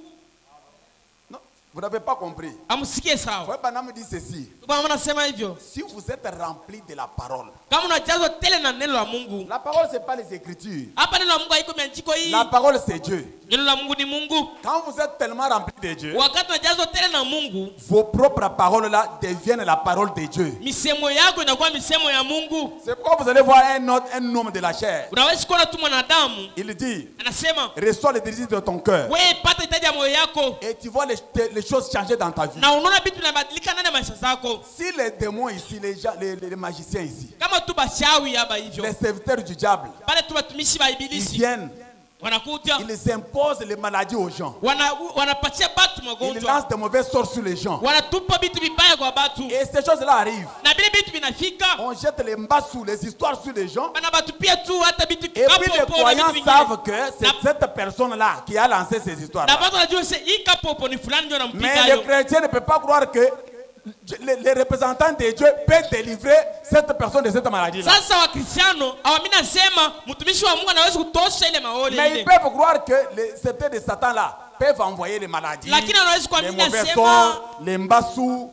Non, vous n'avez pas compris. Amsikie sawa. Frère Banam dit ceci. Ndugu kama nasema hivyo, Si vous êtes remplis de la parole, kama unajazwa tele na neno la Mungu, la parole c'est pas les écritures. hapa neno la Mungu haiko miandiko hii. La parole c'est Dieu. Neno la Mungu ni Mungu. Quand vous êtes tellement remplis de Dieu, Wakati unajazwa tele na Mungu, vos propres paroles là deviennent la parole de Dieu. misemo yako inakuwa misemo ya Mungu. C'est pourquoi vous allez voir un homme de la chair. Unaweza kuona tu mwanadamu Il dit, anasema reçois le désir de ton cœur. wewe pata hitaji ya moyo yako Et tu vois les choses changer dans ta vie. na unaona vitu vinabadilika ndani ya maisha zako, Si les démons ici, les magiciens ici, kama tu bashawi hapa hivyo, les serviteurs du diable, pale tu watumishi wa ils ibilisi viennent, wanakuja ils imposent les maladies aux gens. wanapatia batu Ils magonjwa, lancent de mauvais sorts sur les gens. wanatupa vitu vibaya kwa batu, Et ces choses-là arrivent. na vile vitu vinafika On jette les mbasous, les histoires sur les gens. wanabatupia tu hata vitu Et puis les kapopo na croyants vitu savent vingine, que c'est cette personne-là qui a lancé ces na histoires-là. batu wanajua sasa hii kapopo ni fulani ndio Mais anampiga les hayo. chrétiens ne peuvent pas croire que les représentants de Dieu peuvent délivrer cette personne de cette maladie-là. Sasa wakristiano hawamini nasema mtumishi wa Mungu anaweza kutosha ile maoli Mais ile, ils peuvent croire que les secteurs de Satan-là peuvent envoyer les maladies, lakini wanaweza les kuamini mauvais nasema sorts, les mbassous,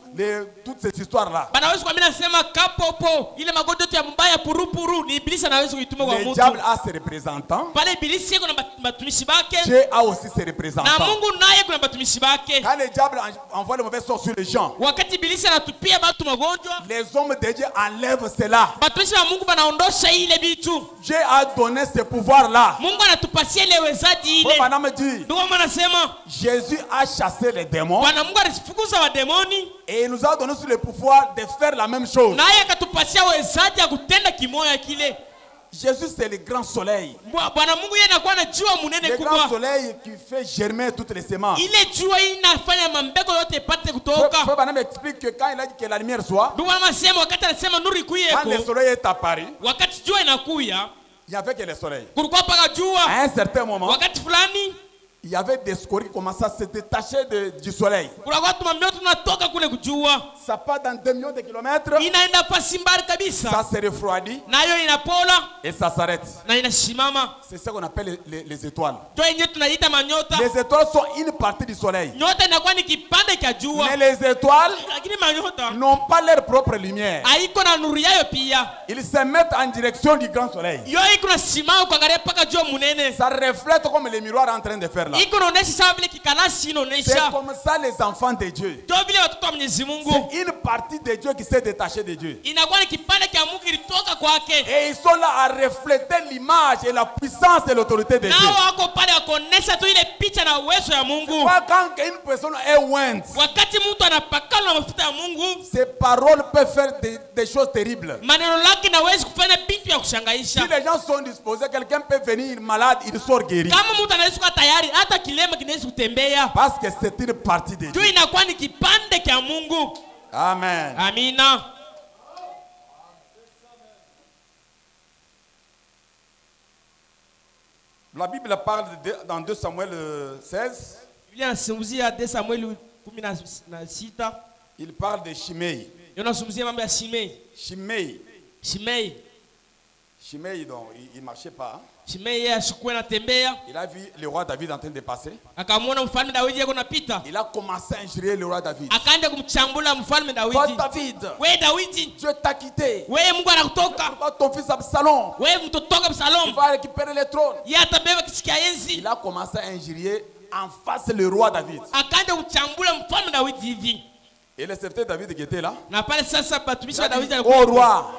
toutes ces histoires-là. banaweza kuamini nasema kapopo ile magonjwa yote ya mbaya purupuru ni ibilisi anaweza kuituma kwa Le mtu. diable a ses représentants. Pale ibilisi yako na batumishi bake Dieu a aussi ses na représentants. Mungu naye kuna batumishi bake. Quand le diable envoie les mauvais sorts sur les gens, Wakati ibilisi anatupia batu magonjwa, les hommes de Dieu enlèvent cela. batumishi wa Mungu banaondosha ile vitu. Dieu a donné ce pouvoir-là. Mungu anatupasia ile wezaji Bon, ile. madame me dit, Ndio maana nasema Jésus a chassé les démons Bwana Mungu alifukuza wademoni et il nous a donné aussi le pouvoir de faire la même chose. naye akatupasia wezaji ya kutenda kimoya kile. Jésus c'est le grand soleil. Bwana Mungu yeye anakuwa na jua munene Le grand kubwa. soleil qui fait germer toutes les semences. Ile jua inafanya mambeko yote ipate kutoka. Frère Branham explique que quand il a dit que la lumière soit, Ndio anasema wakati anasema nuru quand le ikuyeko, soleil est apparu, wakati jua inakuya, il n'y avait que le soleil. kulikuwa paka jua. À un certain moment, Wakati fulani il y avait des scories qui commençaient à se détacher du soleil. kuna watu mambeo tunatoka kule kujua. Ça part dans 2 millions de kilomètres, Inaenda pasi mbali kabisa. ça se refroidit Nayo inapola et ça s'arrête. na inasimama. C'est ce qu'on appelle les étoiles. Ndio yenyewe tunaita manyota. Les étoiles sont une partie du soleil. Nyota inakuwa ni kipande cha jua. Mais les étoiles Lakini manyota n'ont pas leur propre lumière. haiko na nuru yayo pia. Ils se mettent en direction du grand soleil. Yo iko na simama kuangalia paka jua munene. Ça reflète comme les miroirs en train de faire là. Iko naonesha sawa vile kikalasi C'est inaonesha. comme ça les enfants de Dieu. Ndio vile watoto wa Mwenyezi Mungu. C'est une partie de Dieu qui s'est détachée de Dieu. Inakuwa ni kipande cha Mungu kilitoka kwake. Et ils sont là à refléter l'image et la puissance et l'autorité de Dieu. Nao wako pale wakuonesha tu ile picha na uwezo ya Mungu. Quand une personne est ointe, Wakati mtu anapakana na mafuta ya Mungu, ses paroles peuvent faire des choses terribles. maneno lake nawezi kufanya vitu ya Si kushangaisha. les gens sont disposés, quelqu'un peut venir malade, il sort guéri. Kama mtu anaweza kuwa tayari, hata kilema kinaweza kutembea. Parce que c'est une partie de Juu Dieu. inakuwa ni kipande cha Mungu. Amen. Amina. La Bible parle dans 2 Samuel 16, Biblia inazungumzia 2 Samueli 16. il parle de Shimei. Inazungumzia mambo ya Shimei. Shimei, donc, il ne marchait pas. Shimei yeye ashikuwa anatembea, Il a vu le roi David en train de passer. akamwona mfalme Daudi yako napita. Il a commencé à injurier le roi David. Akaanza kumchambula mfalme Toi, Daudi. David, Wewe Daudi, Dieu t'a quitté. wewe Mungu anakutoka. Pourquoi ton fils Absalom, Wewe mtotoka il Absalom. va récupérer le trône. Yeye atabeba kiti cha enzi. Il a commencé à injurier en face le roi David. Akaanza kuchambula mfalme Daudi hivi. Et le serviteur David qui était là, Na pale sasa batumishi wa il a dit, Daudi oh roi,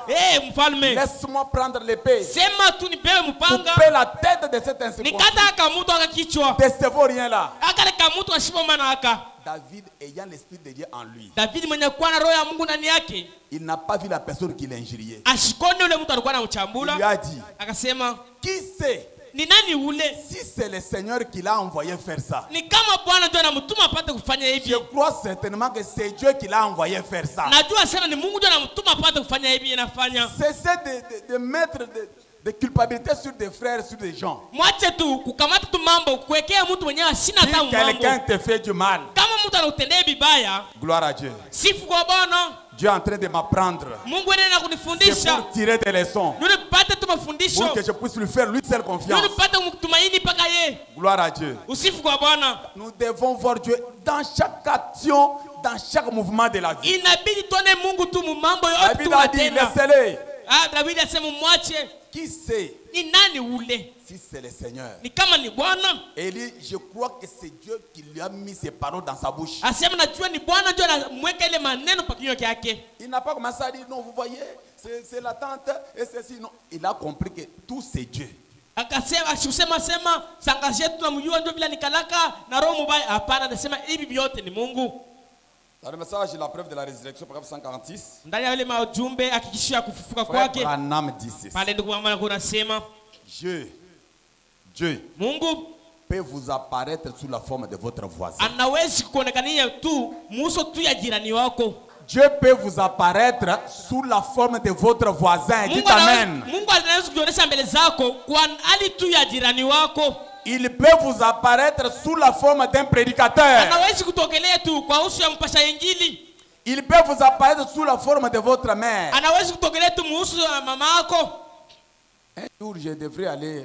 mfalme, laisse-moi prendre l'épée, sema tu nibebe mpanga. couper la tête de cet incirconcis, Nikata akamutu akakichwa. de ce vaurien là. Akale kamutu ashipo mana aka. David ayant l'esprit de Dieu en lui, David mwenye kuwa na roho ya Mungu ndani yake, il n'a pas vu la personne qui l'a injurié. ashikone ule mtu alikuwa Il lui anamchambula, a dit, akasema qui sait ni nani ule? si c'est le Seigneur qui l'a envoyé faire ça? Ni kama Bwana ndio anamtuma apate kufanya hivi. Je crois certainement que c'est Dieu qui l'a envoyé faire ça. Najua sana ni Mungu ndio anamtuma apate kufanya hivi inafanya. Cessez de mettre de culpabilité sur des frères, sur des gens. Mwache tu kukamata tu mambo kuwekea mtu mwenyewe asina Si hata mambo. quelqu'un te fait du mal, Kama mtu anakutendea vibaya, gloire à Dieu. sifu kwa Bwana. Dieu est en train de m'apprendre. Mungu anaenda C'est kunifundisha. pour tirer des leçons. Ndio nipate tu mafundisho. Pour que je puisse lui faire lui seul Ndio confiance. nipate kumtumaini mpaka yeye. Gloire à Dieu. Usifu kwa Bwana. Nous devons voir Dieu dans chaque action, dans chaque mouvement de la vie. Inabidi tuone Mungu tu mu mambo yote David a dit, tunatenda. laissez-le. David asema mwache. Qui sait Ni nani ule? si c'est le Seigneur? Ni kama ni Bwana. Élie, je crois que c'est Dieu qui lui a mis ces paroles dans sa bouche. Asema najua ni Bwana ndio anamweka ile maneno pa kinywa chake. Il n'a pas commencé à dire, non, vous voyez, c'est la tante et ceci. Non, il a compris que tout c'est Dieu. Akasema sema sangazi yetu tunamjua ndio vile nikalaka na roho mbaya. Hapana, anasema hivi vyote ni Mungu. Dans le message, la preuve de la résurrection, paragraphe 146. Ndani ya ile maujumbe hakikishia kufufuka Frère kwake. Branham dit ceci. Pale ndio kwa maana kunasema Dieu Mungu peut vous apparaître sous la forme de votre voisin. anawezi kuonekania tu muso tu ya jirani wako. Dieu peut vous apparaître sous la forme de votre voisin. Dites Amen. Mungu anaweza kuonyesha mbele zako kwa hali tu ya jirani wako. Il peut vous apparaître sous la forme d'un prédicateur. Anaweza kutokelea tu kwa uso ya mpasha injili. Il peut vous apparaître sous la forme de votre mère. Anaweza kutokelea tu muso ya mama yako. Un jour, je devrais aller,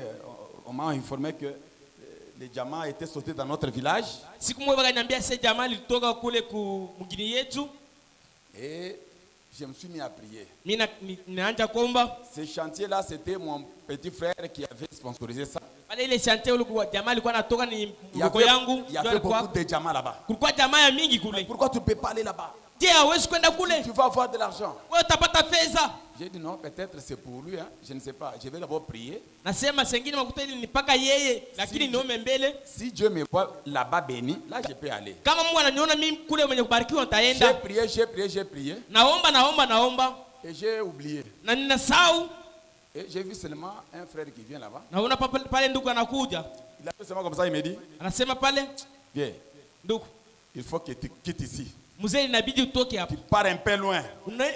on m'a informé que les diamants étaient sautés dans notre village. Siku moja wakaniambia sasa jamaa litoka kule mgini yetu. Et je me suis mis à prier. Mimi naanza kuomba. Ce chantier-là, c'était mon petit frère qui avait sponsorisé ça. Pale ile chantier ulikuwa jamaa alikuwa anatoka ni mgoko yangu. Il y avait beaucoup de diamants là-bas. Kulikuwa jamaa ya mingi kule. Pourquoi tu ne peux pas aller là-bas? Je, hawezi kwenda kule. Tu vas avoir de l'argent. Wewe utapata fedha. J'ai dit non, peut-être c'est pour lui, hein. Je ne sais pas. Je vais d'abord prier. Nasema sengine makuta ili nipaka yeye lakini niombe mbele. Si Dieu me voit là-bas béni, là je peux aller. Kama Mungu ananiona mimi kule mwenye kubarikiwa J'ai nitaenda. prié, j'ai prié, j'ai prié. Naomba. Et j'ai oublié. Na ninasahau. Et j'ai vu seulement un frère qui vient là-bas. Naona pale ndugu anakuja. Il a fait seulement comme ça, il me dit, Anasema pale, viens, ndugu, il faut que tu quittes ici. mzee inabidi utoke hapa. Tu pars un peu loin.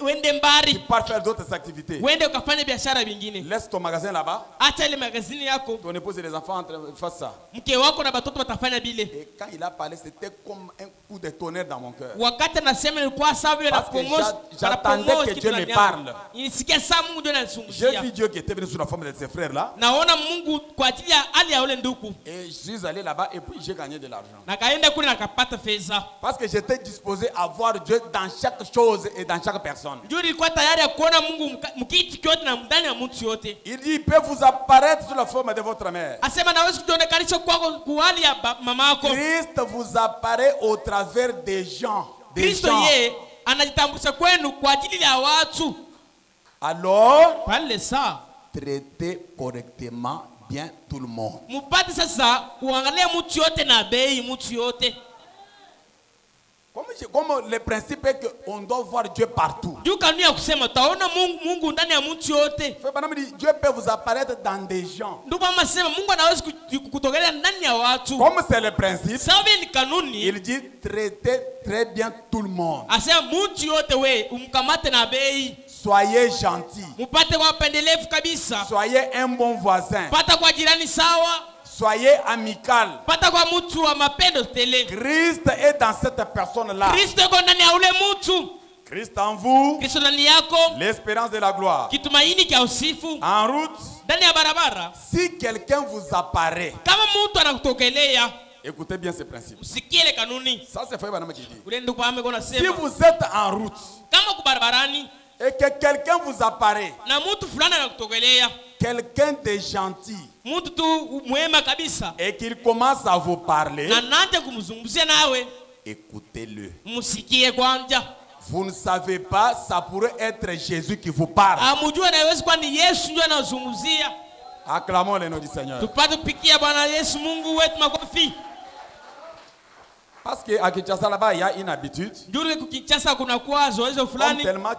Uende Tu mbali. pars faire d'autres activités. Uende ukafanye biashara vingine. Laisse ton magasin là-bas. Acha ile magazini yako. Ton épouse et les enfants fassent ça. Mke wako na watoto watafanya vile. Et quand il a parlé, c'était comme un coup de tonnerre dans mon cœur. Wakati anasema ilikuwa sawa vile na Parce que pomozi. j'attendais que Dieu me parle. Nilisikia saa Mungu ndio J'ai anazungumzia. vu Dieu qui était venu sous la forme de ses frères là. Naona Mungu kwa ajili ya hali ya ule ndugu. Et je suis allé là-bas et puis j'ai gagné de l'argent. Na kaenda kule nakapata fedha. Parce que j'étais disposé à voir Dieu dans chaque chose et dans chaque personne. Juu nilikuwa tayari ya kuona Mungu mkiti kyote na ndani ya mtu yote. Il dit, il peut vous apparaître sous la forme de votre mère. Asema naweza kujionekanisha kwako kwa hali ya mama yako. Christ vous apparaît au travers des gens. Des Kristo gens. yeye anajitambulisha kwenu kwa ajili ya watu. Alors, Pale saa traitez correctement bien tout le monde. mupate sasa kuangalia mtu yote na bei mtu yote. Comme le principe est qu'on doit voir Dieu partout. Juu kanuni ya kusema utaona Mungu ndani ya mtu yote. Dieu peut vous apparaître dans des gens. Ndio mama sema Mungu anaweza kutokelea ndani ya watu. Comme c'est le principe, Sawa ni kanuni. il dit traitez très bien tout le monde. Asema mtu yote we umkamate na bei. Soyez gentils. Mupate kwa pendelevu kabisa. Soyez un bon voisin. Pata kwa jirani sawa. Soyez amical. Pata kwa mtu wa mapendo tele. Christ est dans cette personne-là. Kristo yuko ndani ya ule mtu. Christ en vous, Kristo ndani yako. l'espérance de la gloire. Kitumaini cha usifu. En route, Ndani ya barabara. si quelqu'un vous apparaît, Kama mtu anakutokelea, écoutez bien ce principe. usikie ile kanuni. Ça, c'est Frère qui dit. Ule ndugu ame kona Si sema. vous êtes en route Kama ku barabarani et que quelqu'un vous apparaît, na mtu fulani anakutokelea, quelqu'un de gentil, mtu tu mwema kabisa, et qu'il commence à vous parler, na nanje kumzungumzia nawe, écoutez-le. msikie kwanza. Vous ne savez pas, ça pourrait être Jésus qui vous parle. Amujua na iwezi kwa ni Yesu ndio anazungumzia. Acclamons le nom du Seigneur. Tupate kupikia Bwana Yesu Mungu wetu makofi. Parce qu'à Kinshasa là-bas, il y a une habitude. Njuri kukichasa kuna kwa zoezo Comme fulani. tellement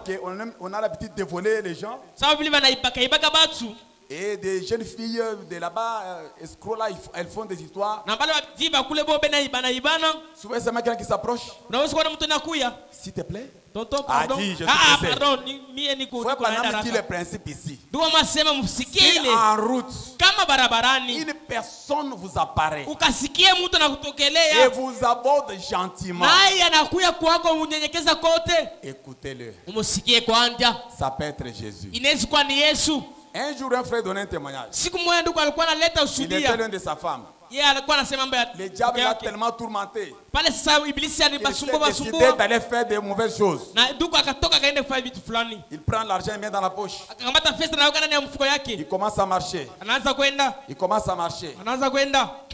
qu'on a l'habitude de voler les gens. Sawa vile ibaka batu. Et des jeunes filles de là-bas, escrocs là, elles font des histoires. Na pale wakijiba kule bobe na ibana. Souvent, c'est quelqu'un qui s'approche. Unaweza kuona mtu anakuya. S'il te plaît. Tonton pardon. Ah, dis, je suis pressé. Pardon, mie niko Faut pas naenda dit le haraka. principe ici. Ndio masema msikie Si ile. en route, Kama barabarani une personne vous apparaît ukasikie mtu et anakutokelea vous aborde gentiment, naye anakuya kwako unyenyekeza kote, écoutez-le. umsikie kwanza. Ça peut être Jésus. Inaweza kuwa ni Yesu. Un jour, un frère donnait un témoignage. Siku moja ndugu alikuwa analeta Il était ushuhudia. l'un de sa femme. Yeye alikuwa anasema mambo ya Le diable l'a yake. tellement tourmenté Pale sasa ibilisi qu'il anibasumbua s'est décidé basumbua d'aller faire de mauvaises choses. na ndugu akatoka akaenda kufanya vitu fulani, Il prend l'argent, il met dans la poche. akakamata pesa na weka ndani ya mfuko Il yake, commence à marcher. anaanza kwenda Il commence à marcher.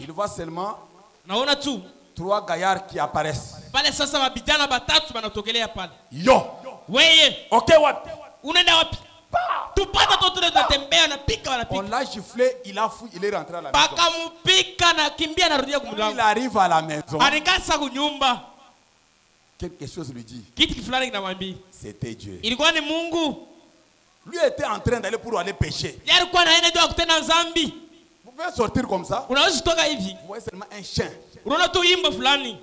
Il voit seulement naona tu 3 gaillards qui apparaissent. pale sasa mabijana batatu banatokelea pale. Yo! Weye Ok, what? unaenda wapi? Tupata toto tunatembea na pika On wanapika. l'a giflé, il a fui, il est rentré à la maison. Bakampika na kimbia narudia Quand il kumlango. arrive à la maison, Alikasa kunyumba. quelque chose lui dit, Kitu fulani kinamwambia c'était Dieu. ilikuwa ni Mungu. Lui était en train d'aller pour aller pécher. Yeye alikuwa anaenda ndio kutenda dhambi. Vous pouvez sortir comme ça. Unaweza kutoka hivi. Vous voyez seulement un chien. Unaona tu imbo fulani.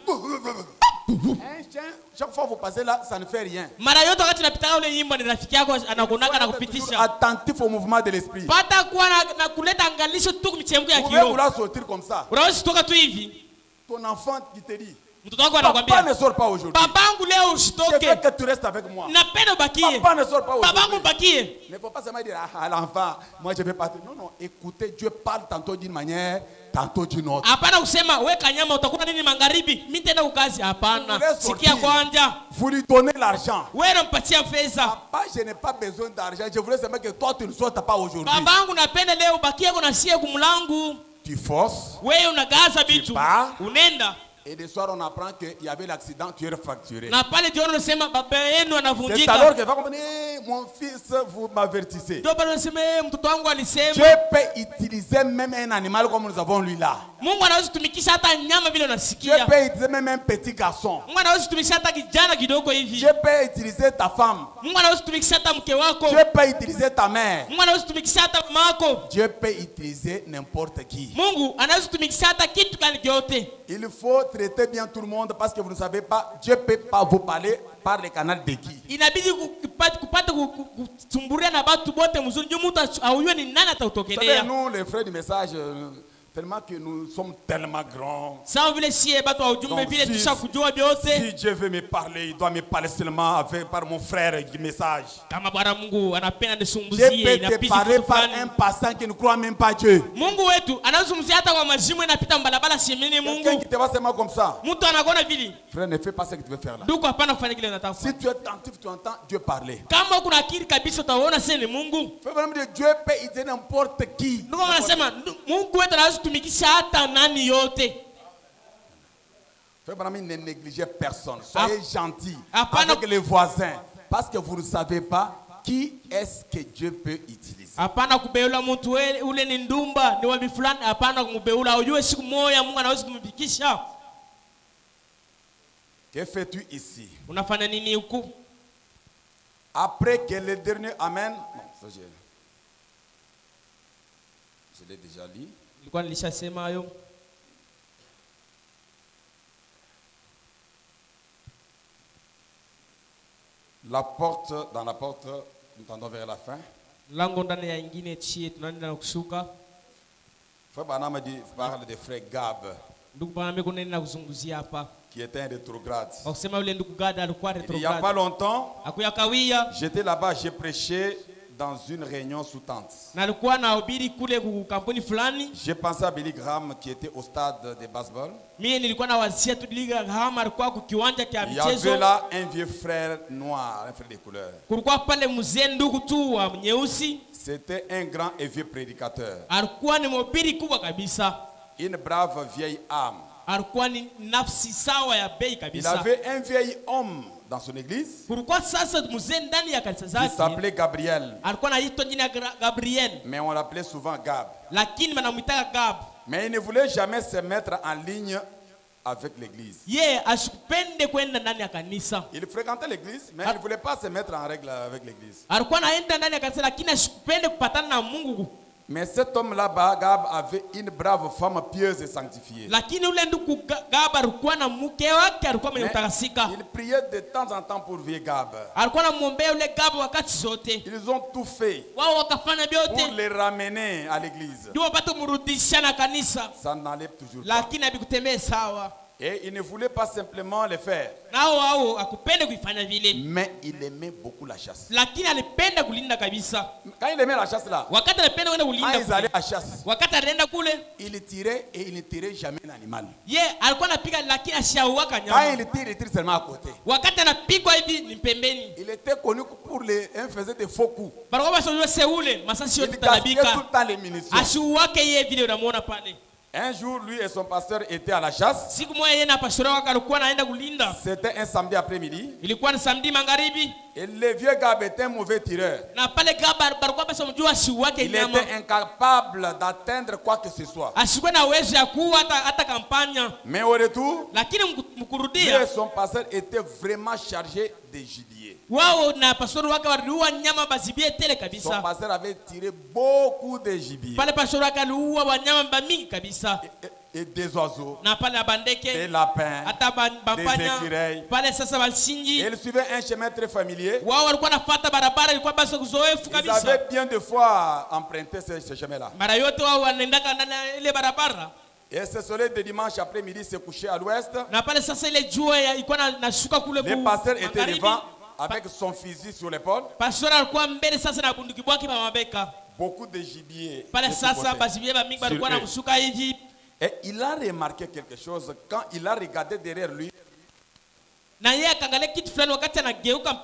Un chien, chaque fois que vous passez là, ça ne fait rien. Mara yote wakati napita ule nyimbo ni rafiki yako anakunaka na Toujours kupitisha. attentif au mouvement de l'esprit. Pata kuwa na kuleta angalisho tu michemko ya Vous pouvez kiroho. vouloir sortir comme ça. Unaweza kutoka tu hivi. Ton enfant qui te dit, Mtoto wako papa anakuambia, ne sort pas aujourd'hui. "Babangu leo Je veux usitoke. que tu restes avec moi. Napenda ubakie. Papa ne sort pas Babangu aujourd'hui. ubakie." Ne faut pas seulement dire à l'enfant, moi je vais partir. Non, non, écoutez, Dieu parle tantôt d'une manière, tantôt d'une autre. Hapana kusema weka nyama utakuna nini magharibi. Mimi nitaenda ukazi. Hapana. Sikia kwanza. Vous lui donnez l'argent. Wewe unampatia pesa. Papa, je n'ai pas besoin d'argent. Je voulais seulement que toi tu ne sortes pas aujourd'hui. Babangu napenda leo ubakie kuna sie kumlangu. Tu forces. Wewe unagaza vitu. Kipa. Unenda. Et de soir, on apprend qu'il y avait l'accident, tu es fracturé. Na pale jioni unasema baba yenu C'est anavunjika. alors qu'il va comprendre, mon fils, vous m'avertissez. Ndio pale unasema mtoto wangu alisema. Dieu peut utiliser même un animal comme nous avons lui là. Mungu anaweza kutumikisha hata nyama vile Dieu unasikia. peut utiliser même un petit garçon. Mungu anaweza kutumikisha hata kijana kidogo hivi. Dieu peut utiliser ta femme. Mungu anaweza kutumikisha hata mke wako. Dieu peut utiliser ta mère. Mungu anaweza kutumikisha hata mama yako. Dieu peut utiliser n'importe qui. Mungu anaweza kutumikisha hata kitu kile kyote. Il faut traiter bien tout le monde parce que vous ne savez pas, Dieu ne peut pas vous parler par le canal de qui. Inabidi kupata kusumburia na watu wote mzuri. Ndio mtu aujue ni nani Vous savez, atautokelea. nous, les frères du message, tellement que nous sommes tellement grands. Sawa vile sie watu wa ujumbe vile tusha kujua vyote. Si Dieu veut me parler, il doit me parler seulement avec, par mon frère du message. Kama Bwana Mungu anapenda Dieu nisumbuzie peut te inapisi parler kitu par fulani. un passant qui ne croit même pas Dieu. Mungu wetu anazungumzia hata kwa mazimu inapita mbalabala siamini Quelqu'un Mungu. qui te voit seulement comme ça. Mtu anakuona vile. Frère, ne fais pas ce que tu veux faire là. Ndugu hapana kufanya kile unataka Si kufanya. tu es attentif, tu entends Dieu parler. Kama kuna akili kabisa utaona sasa ni Mungu. Frère, vraiment, Dieu peut utiliser n'importe qui. Ndugu anasema Mungu wetu anaweza kutumikisha hata nani yote. Frère Branham, ne négligez personne. Soyez gentils Apana- avec les voisins. Parce que vous ne savez pas qui est-ce que Dieu peut utiliser. Hapana kubeula mtu ule ni ndumba ni wabi fulani, hapana kumbeula. Ujue siku moja Mungu anaweza kumpikisha. Que fais-tu ici? Unafanya nini huku? Après que le dernier Amen. Non, ça je l'ai déjà lu. Nilikuwa nilishasema hayo. Dans la porte, nous tendons vers la fin. Lango ndani ya ingine chie tunaenda na kushuka. Frère Branham parle de frère Gab, Ndugu bwana mimi kuna nini kuzunguzia hapa? qui était un rétrograde. Kwa kusema yule ndugu Gada alikuwa Il n'y a retrograde. pas longtemps, Akuyakawia j'étais là-bas, j'ai prêché dans une réunion sous tente. na alikuwa anahubiri kule ku kampuni fulani. J'ai pensé à Billy Graham qui était au stade de baseball. Mimi nilikuwa na wazia tu liga Gahama alikuwa kwa kiwanja cha Il y avait michezo. là un vieux frère noir, un frère de couleur. Kulikuwa pale mzee ndugu tu wa nyeusi. C'était un grand et vieux prédicateur. Alikuwa ni mhubiri kubwa kabisa. Une brave vieille âme. Alikuwa ni nafsi sawa ya bei Il kabisa. avait un vieil homme dans son église Kulikuwa sasa mzee ndani ya kanisa qui zake. s'appelait Gabriel. Alikuwa anaitwa jina Gabriel, Mais on l'appelait souvent Gab. lakini wanamuita Gab. Mais il ne voulait jamais se mettre en ligne avec l'église. Asikupende kwenda ndani ya kanisa. Il fréquentait l'église, mais il ne voulait pas se mettre en règle avec l'église. Alikuwa anaenda ndani ya kanisa lakini asikupende kupatana na Mungu. Mais cet homme-là, Gab, avait une brave femme pieuse et sanctifiée. Lakini ule ndugu Gab alikuwa na mke wake alikuwa mwenye Mais utakasika. il priait de temps en temps pour vieux Gab. Alikuwa anamwombea ule Gab wakati zote. Ils ont tout fait Wao wakafanya pour vyote les ramener à l'église. ndio wapate kumrudisha na kanisa, Ça n'allait toujours pas. lakini abikutembea sawa. Et il ne voulait pas simplement le faire. Nao wao akupende kuifanya vile, Mais il aimait beaucoup la chasse. lakini alipenda kulinda kabisa. Quand il aimait la chasse là, Wakati alipenda kwenda quand kulinda ils allaient kule, à la chasse, wakati alienda kule, il tirait et il ne tirait jamais l'animal. alikuwa anapiga lakini ashauaka Quand nyama. il tire seulement à côté. Wakati anapigwa hivi ni pembeni. Il était connu pour les. Il faisait des faux coups. Barabara sio seule, masasi Il yote gaspillait tout talabika. le temps les munitions. Ashuwake yeye vile unamuona pale. Un jour, lui et son pasteur étaient à la chasse. Siku moja yeye na pastor wake alikuwa anaenda kulinda. C'était un samedi après-midi. Ilikuwa ni samedi magharibi. Et le vieux Gab était un mauvais tireur. Na pale Gaba barikuwa basi mjua ashuwake Il nyama. était incapable d'atteindre quoi que ce soit. Asikuwe na uwezo ya kuwa hata kampanya. Mais au retour, Lakini lui mkurudia et son pasteur étaient vraiment chargés de gibier. wao na pastor wake waliua nyama bazibie tele Son kabisa. pasteur avait tiré beaucoup de gibier. Pale pastor wake aliua wanyama mingi kabisa. Et des oiseaux, Na pale des abandeke lapins, hata des bampanya. écureuils. Pale sasa Et walsinji ils suivaient un chemin très familier. wao walikuwa nafuata barabara ilikuwa basi kuzoefu Ils kabisa. avaient bien de fois emprunté ce chemin-là. Mara yote wao wanaendaka ndani ya ile barabara. Et ce soleil de dimanche après-midi s'est couché à l'ouest. Na pale sasa ile jua ilikuwa nashuka kule Le ku pasteur était magharibi. devant avec son fusil sur l'épaule. Pastor alikuwa mbele sasa na bunduki bwake pa mabeka. Beaucoup de gibier. Pale de tous sasa côtés. bazibie ba mingi balikuwa Sur eux. namshuka hivi. Et il a remarqué quelque chose quand il a regardé derrière lui. Na yeye akaangalia kitu fulani wakati anageuka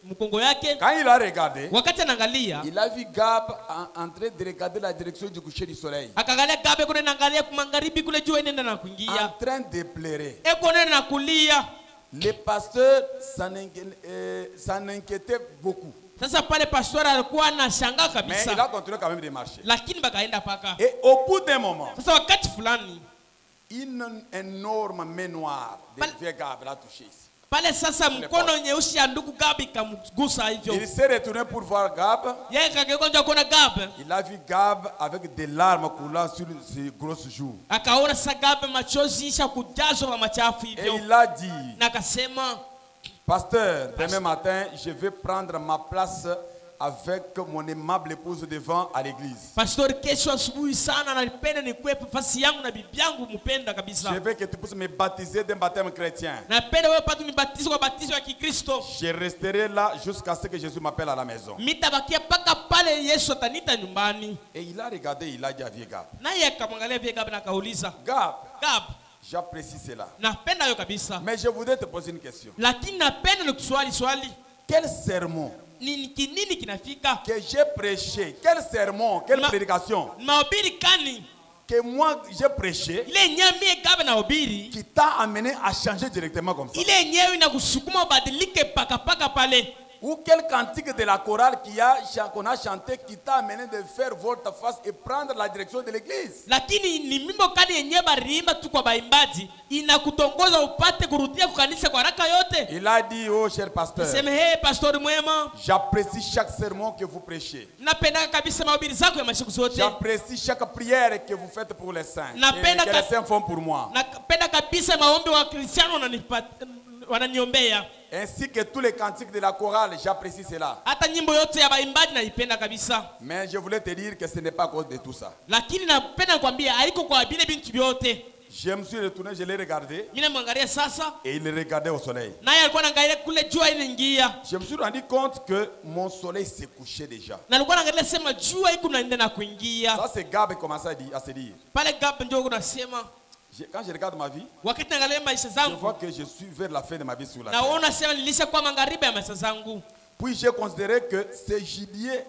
mkongo yake. Quand il a regardé, Wakati anaangalia, il a vu Gab en train de regarder la direction du coucher du soleil. akaangalia Gabe kuna anaangalia magharibi kule jua inaenda na En kuingia. train de pleurer. Eko nenda na kulia. Le pasteur s'en inquiétait beaucoup. Sasa pale pastor alikuwa anashangaa Mais il a kabisa. continué quand même de marcher. Lakini bakaenda paka. Et au bout d'un moment, Sasa wakati fulani une énorme main noire de vieux Gab l'a touché ici. pale sasa mkono nyeusi ya ndugu Gabe ikamgusa hivyo. Il s'est retourné pour voir Gab. Yeye kageuka nje kuona Gabe. Il a vu Gab avec des larmes coulant sur ses grosses joues. Akaona sasa Gabe machozi isha kujazwa kwa machafu Et hivyo. il a dit, Na akasema, pasteur, demain matin, je vais prendre ma place avec mon aimable épouse devant à l'église. pastor, kesho asubuhi sana nalipenda nikuwe nafasi yangu na bibi yangu mpenda kabisa. Je veux que tu puisses me baptiser d'un baptême chrétien. Napenda wewe patu nibatizo kwa batizo ya Kikristo. Je resterai là jusqu'à ce que Jésus m'appelle à la maison. Mitabakia paka pale Yesu atanita nyumbani. Et il a regardé, il a dit à vieux Gab, Naye akamwangalia vile Gabe na akauliza, Gab, Gabe, j'apprécie cela. napenda yo kabisa. Mais je voudrais te poser une question. Lakini napenda nikuswali swali. Quel sermon Nini kinafika? que j'ai prêché, quel sermon, quelle prédication Mahubiri kani? que moi j'ai prêché Ile nyamie Gabe na hubiri. qui t'a amené à changer directement comme ça? Ile nyewe inakusukuma ubadilike paka pale. Ou quel cantique de la chorale qu'on a chanté qui t'a amené de faire volte-face et prendre la direction de l'église? Lakini ni mimbo kani yenyewe barimba tu kwa baimbaji inakutongoza upate kurudia kukanisa kwa haraka yote. Il a dit, oh cher pasteur, Sema hey pastor mwema, j'apprécie chaque sermon que vous prêchez. napenda kabisa mahubiri zako ya masiku zote. J'apprécie chaque prière que vous faites pour les saints et que les saints font pour moi. Napenda kabisa maombi wa Kristiano wananiombea. Ainsi que tous les cantiques de la chorale, j'apprécie cela. Hata nyimbo yote ya baimbaji naipenda kabisa. Mais je voulais te dire que ce n'est pas à cause de tout ça. Lakini napenda kuambia haiko kwa vile bintu vyote. Je me suis retourné, je l'ai regardé Mimi namwangalia sasa et il regardait au soleil. naye alikuwa anaangalia kule jua inaingia. Je me suis rendu compte que mon soleil s'est couché déjà. Na alikuwa anaangalia sema jua iko naenda na kuingia. Ça c'est Gab qui commençait à se dire. Pale Gabe ndio unasema Quand je regarde ma vie, wakati naangalia maisha je zangu vois que je suis vers la fin de ma vie sur la terre. naona sema nilisha kwa magharibi ya maisha zangu. Puis j'ai considéré que ce gibier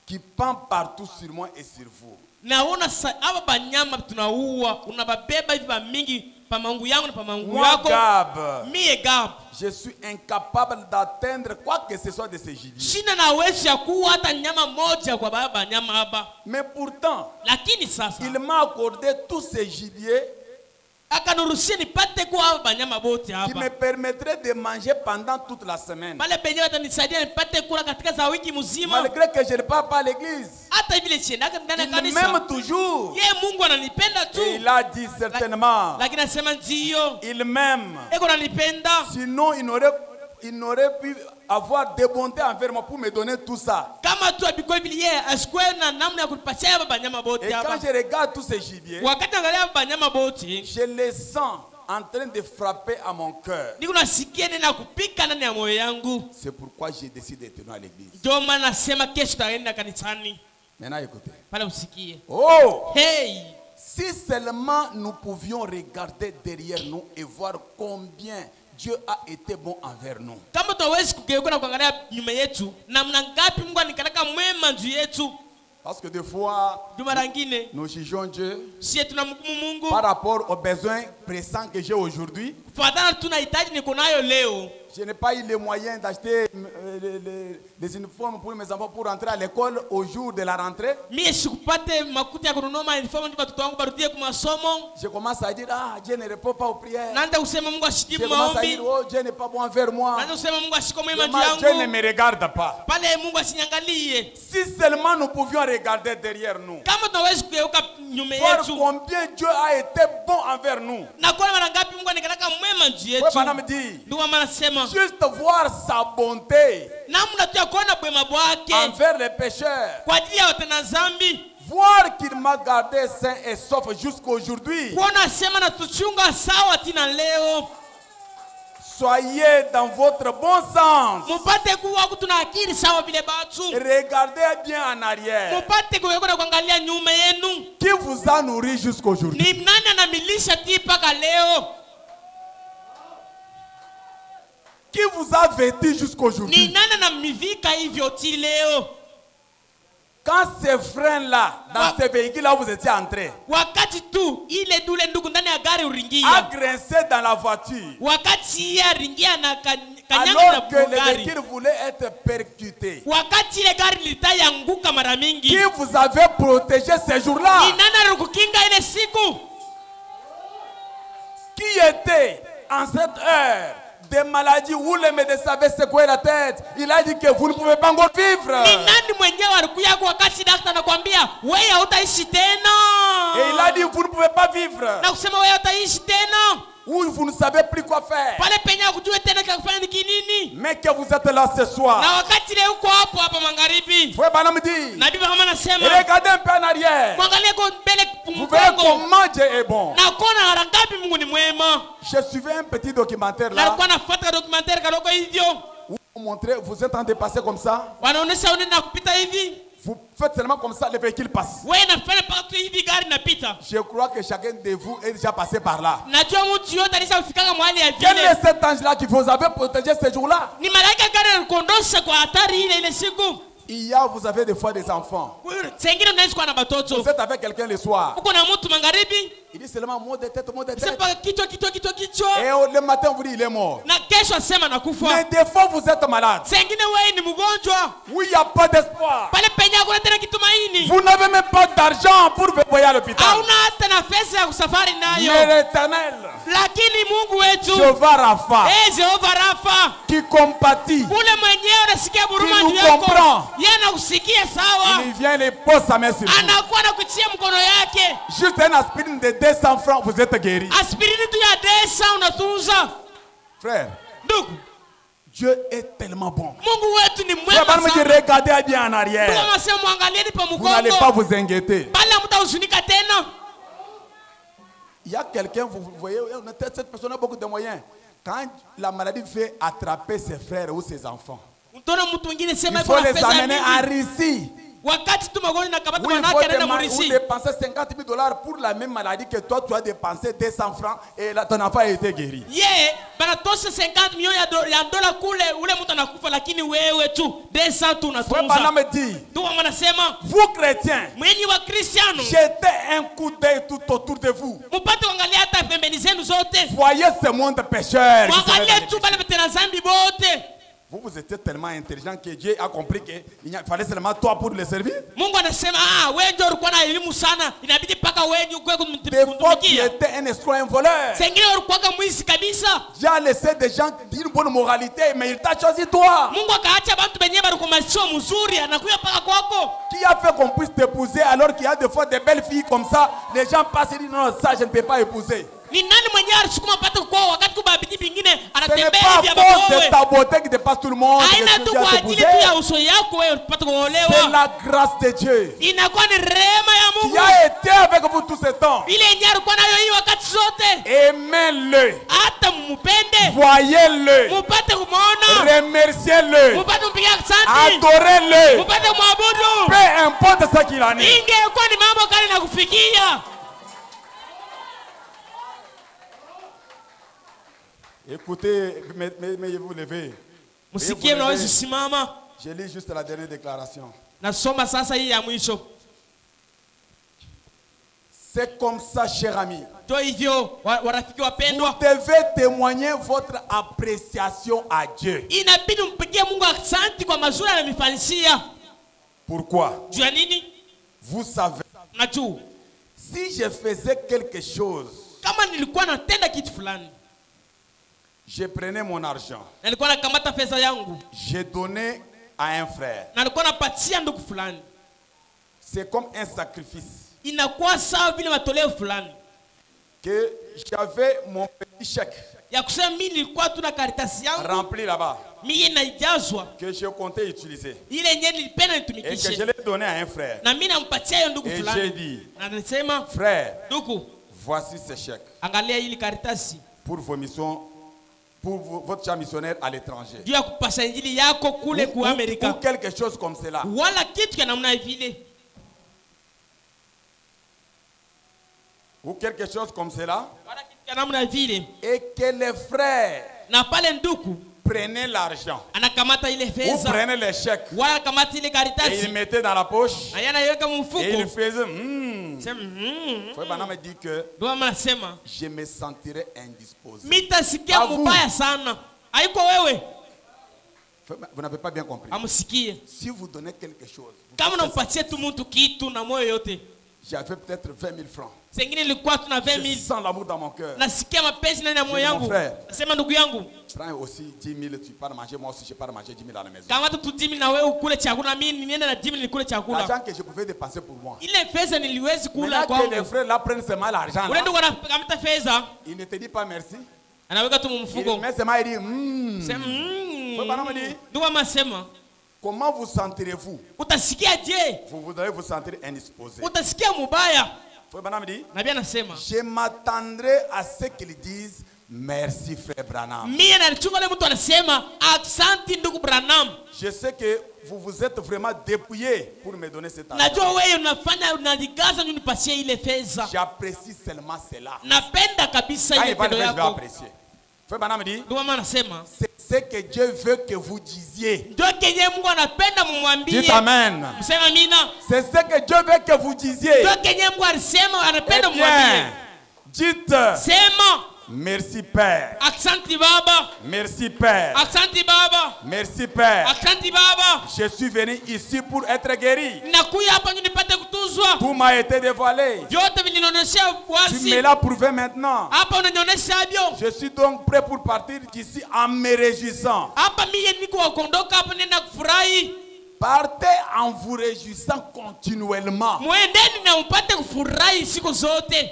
qui pend partout sur moi et sur vous. Naona hapa banyama tunaua unababeba hivi mingi pa mangu yangu na pa mangu Moi, yako. Gab, Mie Gab, je suis incapable d'atteindre quoi que ce soit de ces gibiers. sina na uwezo ya kuua hata nyama moja kwa baba nyama hapa. Mais pourtant, Lakini sasa il m'a accordé tous ces gibiers akanuruhusia nipate kuwa hapa banyama bote qui hapa. me permettraient de manger pendant toute la semaine. Pale penye watanisaidia nipate kula katika za wiki mzima. Malgré que je ne pars pas à l'église, Hata hivi siendaka ndani ya il kanisa. m'aime toujours. Yeye Mungu ananipenda tu. Et il a dit certainement, Lakini anasema ndio. il m'aime. Eko ananipenda. Sinon, il n'aurait pu avoir des bontés envers moi pour me donner tout ça. Kama tu abiko hivi yeye asikwe na namna ya kupatia hapa banyama bote Et quand hapa. je regarde tous ces gibiers, Wakati angalia banyama bote, je les sens en train de frapper à mon cœur. niko nasikia nena kupika ndani ya moyo yangu. C'est pourquoi j'ai décidé de tenir à l'église. Ndio maana nasema kesho taenda kanisani. Maintenant, écoutez. Pale usikie. Oh! Hey, Si seulement nous pouvions regarder derrière nous et voir combien Dieu a été bon envers nous. kama tuwezi kugeuka na kuangalia nyuma yetu, namna ngapi Mungu anikalaka mwema juu yetu. Parce que des fois, Juma lingine nous jugeons Dieu sie tunamhukumu Mungu par rapport aux besoins pressants que j'ai aujourd'hui. kufuatana tunahitaji niko nayo leo. Je n'ai pas eu les moyens d'acheter des uniformes pour mes enfants pour rentrer à l'école au jour de la rentrée. Mie sikupate makuta ya kununua uniform ndio watoto wangu barudie kwa masomo. Je commence à dire, ah, Dieu ne répond pas aux prières. Naanza kusema Mungu Je ashikimu commence à maombi. dire, oh, Dieu n'est pas bon envers moi. Naanza kusema Mungu ashiko mwema juu Vraiment, Dieu ne yangu. me regarde pas. Pale Mungu asinyangalie. Si seulement nous pouvions regarder derrière nous, Kama tunaweza kugeuka nyuma voir yetu combien Dieu a été bon envers nous. na kuona mara ngapi Mungu anikalaka mwema juu Oui, yetu. madame dit, Ndio maana nasema juste voir sa bonté namna tu ya kuona bwema bwake envers les pécheurs. kwa ajili ya watenda dhambi. Voir qu'il m'a gardé sain et sauf jusqu'aujourd'hui. Kuona sema na tuchunga sawa tina leo. Soyez dans votre bon sens. Mupate kuwa kutuna akili sawa vile batu. Regardez bien en arrière. Mupate kugeuka na kuangalia nyuma yenu. Qui vous a nourri jusqu'aujourd'hui? Ni nani anamilisha ti mpaka leo? Qui vous a vêtu Ni jusqu'aujourd'hui? nani anamivika hivyo ti leo? Quand ces frères-là, dans ces véhicules-là, vous étiez entrés, Wakati tu ile dule ndugu ndani ya gari a uringia. grincé dans la voiture, Wakati ya ringia na kanyanga alors na que le gari. véhicule voulait être percuté. Wakati ile gari litayanguka mara mingi. Qui vous avait protégé ces jours-là? Ni nani alikukinga ile siku? Qui était en cette heure des maladies où le médecin avait secoué la tête? Il a dit que vous ne pouvez pas encore vivre. Ni nani mwenyewe alikuya kwa wakati daktari anakuambia wewe hautaishi tena? Et il a dit vous ne pouvez pas vivre. Na kusema wewe hautaishi tena. Ou vous ne savez plus quoi faire. Pale penye kujua tena kufanya ni kinini? Mais que vous êtes là ce soir. Na wakati leo uko hapo hapa magharibi. Frère Branham dit, Na Biblia kama nasema regardez un peu en arrière. mwangalie kwa mbele Vous verrez mkongo. comment Dieu est bon. Na kuona mara ngapi Mungu ni mwema. Je suivais un petit documentaire Na là. alikuwa anafuata documentaire kadogo hivyo. Où vous montrez, vous êtes en train de passer comme ça. Wanaonesha unaenda kupita hivi. Vous faites seulement comme ça, le véhicule passe. Wewe nafanya mpaka tu hivi gari napita. Je crois que chacun de vous est déjà passé par là. Najua mtu yote alishafika mahali ya Quel vile. est cet ange-là qui vous avait protégé ces jours-là? Ni malaika gani alikondosha kwa hatari ile siku? Hier, vous avez des fois des enfants. Sengine unaweza kuwa na batoto. Vous êtes avec quelqu'un le soir. Uko na mtu magharibi. Il dit seulement mot de tête, mot de Sasa tête. mpaka kichwa. Et le matin, on vous dit il est mort. Na kesho asema nakufa. Mais des fois, vous êtes malade. Sengine wewe ni mgonjwa. Où il n'y a pas d'espoir. Pale penye hakuna tena kitumaini. Vous n'avez même pas d'argent pour vous voyer à l'hôpital. Hauna hata na pesa ya kusafari nayo. Mais l'Éternel, Lakini Mungu wetu Jehovah Rapha, Jehova Rafa, qui compatit, ule mwenyewe unasikia buruma Qui nous juu yako. comprend. Yeye anakusikia sawa. il vient et pose sa main sur vous. Anakuwa anakutia mkono yake. Juste un aspirine de 200 francs, vous êtes guéri. Aspirini tu ya desa unatunza. Frère, Ndugu, Dieu est tellement bon. Mungu wetu ni Frère, mwema Branham dit, sana. regardez bien en Ndugu arrière. anasema mwangalieni pa Vous n'allez pas mgongo. vous inquiéter. Pale mtahuzunika tena. Il y a quelqu'un, vous voyez, cette personne a beaucoup de moyens. Quand la maladie fait attraper ses frères ou ses enfants, Mtona mtu mwingine il sema faut iko na les pesa amener en mingi. Russie. Wakati tu magonjwa na kabata Où il manake faut anaenda ou Mauritius. dépenser 50 000 dollars pour la même maladie que toi, tu as dépensé 200 francs et là, ton enfant a été guéri. Ye, banatosha 50 milioni ya dola kule ule mtu anakufa lakini wewe tu 200 tu Frère unatunza. Branham dit, Ndugu wanasema vous chrétiens, mwenyi wa Kristiano jetez un coup d'œil tout autour de vous. mpate kuangalia hata pembeni zenu zote. Voyez ce monde pécheur. qui se Mwangalie réveille. tu bale tena zambi bote. Vous étiez tellement intelligent que Dieu a compris qu'il fallait seulement toi pour le servir. Mungu anasema wewe ndio ulikuwa na elimu sana, inabidi paka wewe ukwe Des fois, tu kumtumikia. étais un escroc, un voleur. Sengine ulikuwa mwizi kabisa. Dieu a laissé des gens d'une bonne moralité, mais il t'a choisi toi. Mungu akaacha bantu benye bali kwa masio mzuri, anakuya paka kwako. Qui a fait qu'on puisse t'épouser alors qu'il y a des fois des belles filles comme ça? Les gens passent et disent non, ça je ne peux pas épouser. Ni nani mwenye alisukuma pate kwa wakati kwa bidii vingine Ce n'est anatembea pas hivi à cause de abakowe. ta beauté qui dépasse tout le monde que Haina tu tu viens kwa ajili t'épouser. tu ya uso yako wewe upate C'est kuolewa. la grâce de Dieu Inakuwa ni rehema ya qui Mungu. a été avec vous tout ce temps. Ile yenye alikuwa nayo hii wakati zote. Aimez-le, Hata mupende. voyez-le, Mupate kumuona. remerciez-le, Mupate kumpigia asante. adorez-le, Mupate kumwabudu. peu importe ce qu'il en est. Ingekuwa ni mambo kali na kufikia. Écoutez, mais vous levez. Msikie mnaweza simama. Je lis juste la dernière déclaration. Nasoma sasa hii ya mwisho. C'est comme ça, cher ami. Ndio hivyo warafiki Vous wapendwa. devez témoigner votre appréciation à Dieu. Inabidi mpigie Mungu asante kwa mazuri anamifanyia. Pourquoi? Juu ya nini? Vous savez, Najua si je faisais quelque chose, kama nilikuwa natenda kitu fulani, je prenais mon argent, na nilikuwa nakamata pesa yangu, je donnais à un frère. na nilikuwa napatia ndugu fulani, C'est comme un sacrifice. inakuwa sawa vile matoleo fulani Que j'avais mon petit chèque ya kusema mimi nilikuwa tu na karatasi yangu rempli là-bas, mimi inaijazwa que je comptais utiliser. ile yenyewe nilipenda Et que je nitumikishe, l'ai donné à un frère. na mimi nampatia hiyo ndugu Et j'ai fulani, dit, na nasema frère, ndugu, voici ce chèque angalia hili karatasi pour vos missions, pour votre champ missionnaire à l'étranger. juu ya kupasa injili yako kule ku Ou Amerika, quelque chose comme cela. wala kitu ya namna vile, Ou quelque chose comme cela. wala kitu ya namna vile. Et que les frères Na pale ndugu prenait l'argent, anakamata ile ou fedha prenait les chèques, wala anakamata ile et karatasi il mettait dans la poche, anaiweka et il mfuko. faisait Sema Frère Branham me dit que ndio maana nasema je me sentirais indisposé. mitasikia Pas vous. mubaya sana. Haiko wewe, Vous n'avez pas bien compris. amsikie. Si vous donnez quelque chose, vous Kama faites ça. unampatia tu mtu kitu na moyo yote, J'avais peut-être 20 000 francs. sengine ilikuwa tuna 20 Je 000, sens l'amour dans mon cœur. nasikia mapenzi ndani ya moyo Mon yangu. frère. Nasema ndugu yangu, Prends aussi 10 000, tu pars manger, moi aussi je pars manger 10 000 à la maison. kama tu 10 000 na wewe ukule chakula, na mimi niende na 10 000 nikule chakula. L'argent que je pouvais dépenser pour moi. Ile pesa niliwezi kula Maintenant que les kwangu. frères là prennent seulement l'argent, Ule là, ndugu anakamata fedha, il ne te dit pas merci. anaweka tu Il mumfuko. met seulement, il dit, Sema Frère Branham me dit, ndugu amasema, comment vous sentirez-vous? utasikia je? Vous allez vous sentir indisposé. Utasikia mubaya. Frère Branham me dit, Nabii anasema je m'attendrai à ce qu'ils disent merci frère Branham. mimi nalichunga ile mtu anasema asante ndugu Branham. Je sais que vous vous êtes vraiment dépouillé pour me donner cet argent. Najua wewe unafanya unaligaza unipatie ile fedha. J'apprécie seulement cela. Napenda kabisa Quand ile il va le tendo faire, je vais yako. apprécier. Frère Branham me dit, Ndio maana anasema c'est ce que Dieu veut que vous disiez. ndio kenye Mungu anapenda mumwambie. Dites Amen. Msema amina. C'est ce que Dieu veut que vous disiez. Ndio kenye Mungu alisema anapenda Eh mumwambie. bien, dites Sema merci Père. asante baba. Merci Père. Asante baba. Merci Père. Asante baba. Je suis venu ici pour être guéri. Nakuya hapa ndio nipate kutuzwa. Tout m'a été dévoilé. Vyote vilinionyesha Tu wazi. me l'as prouvé maintenant. Hapa unanionyesha hivyo. Je suis donc prêt pour partir d'ici en me réjouissant. Hapa mimi niko wakondoka hapa nenda kufurahi. Partez en vous réjouissant continuellement. Mwendeni na upate kufurahi siku zote.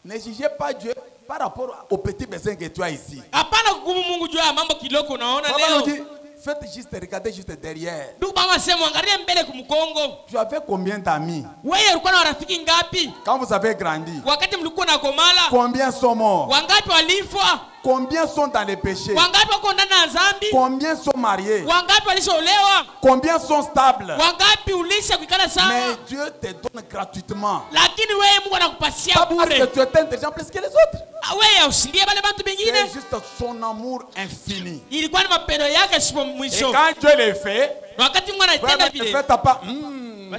Ne jugez pas Dieu par rapport aux petits besoins que tu as ici. Hapana kugumu Mungu juu ya mambo kidogo unaona Papa nous leo. dit, faites juste, regardez juste derrière. Ndugu mama sema angalia mbele kumkongo. Tu avais combien d'amis Wewe ulikuwa na rafiki ngapi? quand vous avez grandi? Wakati mlikuwa na komala? Combien sont morts? Wangapi walifwa? Combien sont dans les péchés? Wangapi wako ndani ya dhambi? Combien sont mariés? Wangapi walishaolewa? Combien sont stables? Wangapi ulisha kuikala Mais sawa? Dieu te donne gratuitement. Lakini wewe Mungu anakupatia Pas parce que bure. tu es intelligent plus que les autres. Wewe usindie wale watu C'est wengine. juste son amour infini. Ilikuwa ni mapendo yake sipo Et mwisho. quand Dieu les fait, Na wakati Mungu frère, anaitenda ne vile. faites pas.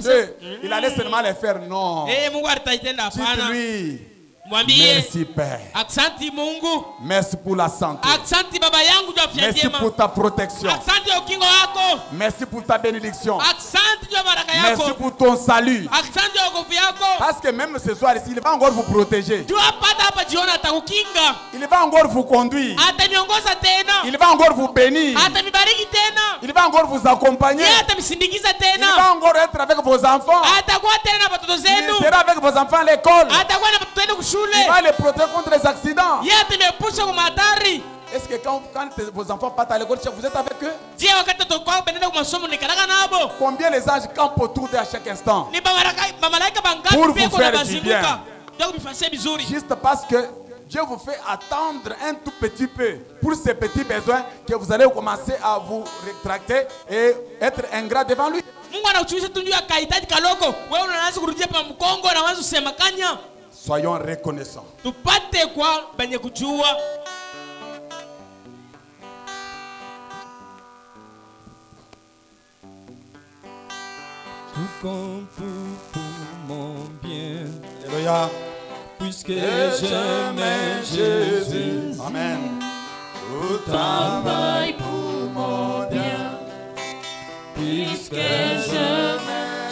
Dieu, il allait seulement les faire. Non. Mungu ataitenda hapana. Dites-lui, Mwambie merci Père. asante Mungu. Merci pour la santé. Asante baba yangu juu ya afya Merci njema. pour ta protection. Asante ya ukingo wako. Merci pour ta bénédiction. Asante juu ya baraka Merci yako. pour ton salut. Asante ya nguvu yako. Parce que même ce soir ici, il va encore vous protéger. Juu hapata hapa jiona atakukinga. Il va encore vous conduire. Ataniongoza tena. Il va encore vous bénir. Atanibariki tena. Il va encore vous accompagner. Yeye atamisindikiza Il tena. va encore être avec vos enfants. Atakuwa tena na watoto Il zenu. sera avec vos enfants à l'école. Atakuwa na watoto wenu Il kushule. va les protéger contre les accidents. Yeye ataniepusha kwa hatari. Est-ce que quand vos enfants partent à l'école, vous êtes avec eux? Je, wakati watoto wako bendera kwa masomo nikalaka nabo. Combien les anges campent autour d'eux à chaque instant? Ni mamalaika Pour bangapi vous pia kwa faire du bazunguka. bien. Ndio kubifasia vizuri. Juste parce que Dieu vous fait attendre un tout petit peu pour ces petits besoins que vous allez commencer à vous rétracter et être ingrat devant lui. Mungu anakuchuisha tu juu ya kahitaji kaloko. Wewe unaanza kurudia pa mkongo na unaanza kusema kanya. Soyons reconnaissants. Tupate kwa benye kujua. Tout compte pour mon bien, Alléluia. puisque j'aime Jésus. Amen. Tout Travaille pour mon bien, puisque j'aime.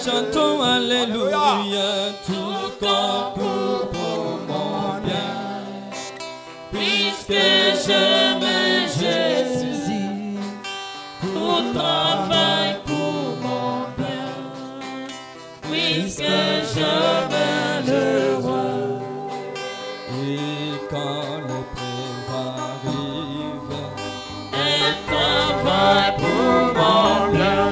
Chantons Alléluia, tout compte pour mon bien, puisque j'aime Jésus. Tout travaille pour mon bien, puisque j'aime le roi. Et quand l'épreuve arrive, elle travaille pour mon bien.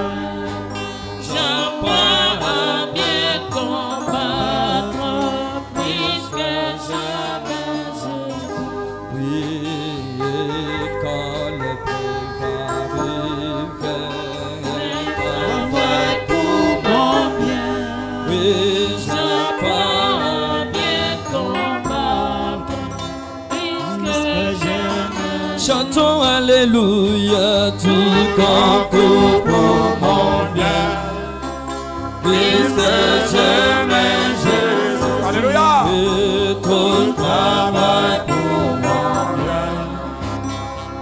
J'apprends à bien combattre, puisque j'aime Jésus. Oui, et quand l'épreuve arrive, Chantons Alléluia, tout concourt pour mon bien. Puisque j'aime Jésus, Alléluia. et tout travail pour mon bien.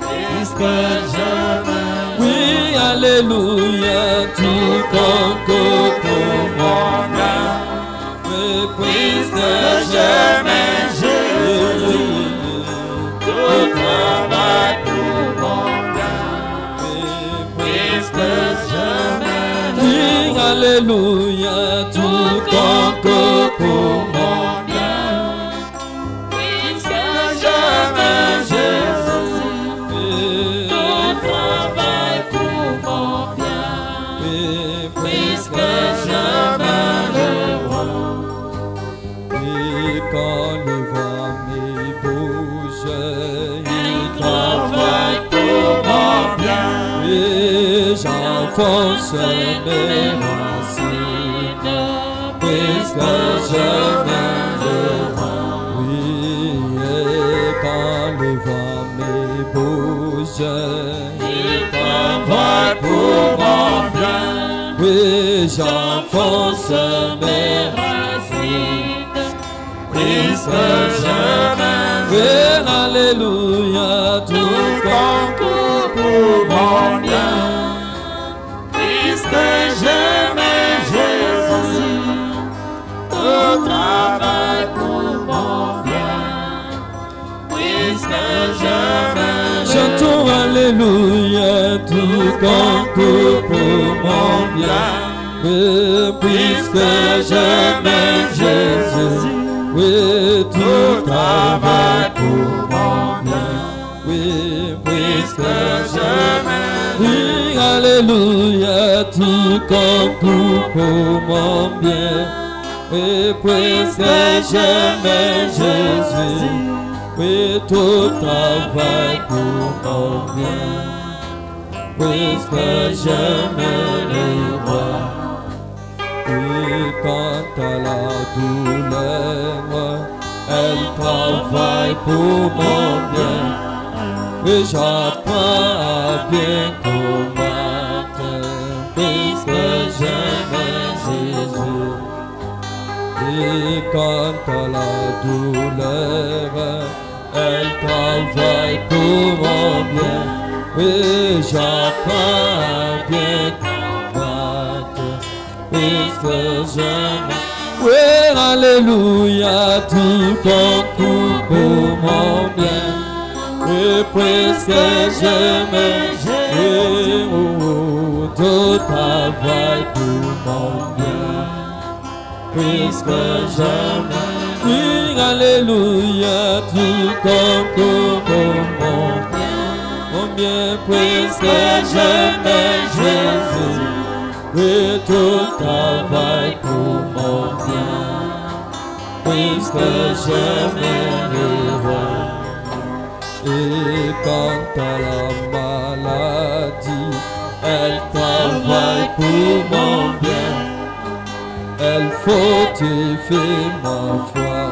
Puisque j'aime, oui, Alléluia, tout concourt pour mon bien. Et puisque j'aime Jésus, tout travail pour mon bien. Et puisque j'aime Jésus, oui, Alléluia, tout concourt pour mon bien. Puisque j'aime Jésus, tout travail pour mon bien. Et puisque j'aime Jésus, et quand le vent me bouge, il travaille pour mon bien. Et j'enfonce mes racines, puisque j'aime Jésus. Oui, et quand le vent me bouge, il travaille pour mon bien. Oui, j'enfonce mes racines, puisque j'aime Jésus. Alléluia, tout concourt pour mon bien. Puisque j'aime Jésus, tout travail pour mon bien. Puisque j'aime Jésus, chantons Alléluia, tout concourt pour mon bien. Oui, puisque j'aime Jésus, oui, tout travail pour mon bien. Oui, puisque j'aime Jésus, oui, Alléluia, tout concourt pour mon bien. Oui, puisque j'aime Jésus, oui, tout travail pour mon bien. Puisque j'aime le roi. Et quant à la douleur, elle travaille pour mon bien. Et j'apprends à bien combattre, puisque j'aime Jésus. Et quant à la douleur, elle travaille pour mon bien. Et j'apprends à bien combattre, puisque j'aime. Oui, Alléluia, tout concourt pour mon bien. Et puisque j'aime Jésus, tout travaille pour mon bien. Puisque j'aime, oui, Alléluia, tout concourt pour mon bien. Puisque j'aime Jésus, oui, tout travail pour mon bien. Puisque j'aime le roi. Et quant à la maladie, elle travaille pour mon bien. Elle fortifie ma foi,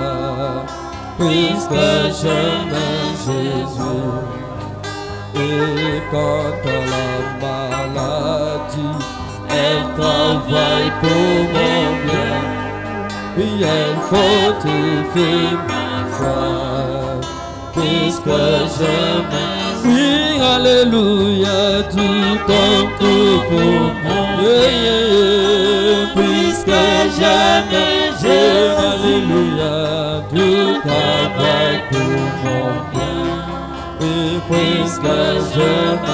puisque j'aime Jésus. Et quant à la maladie, elle travaille pour mon bien. Et elle fortifie ma foi, puisque j'aime. Oui, Alléluia, tout concourt pour mon bien. Puisque j'aime Jésus, Alléluia, tout travaille pour mon bien. Et puisque j'aime,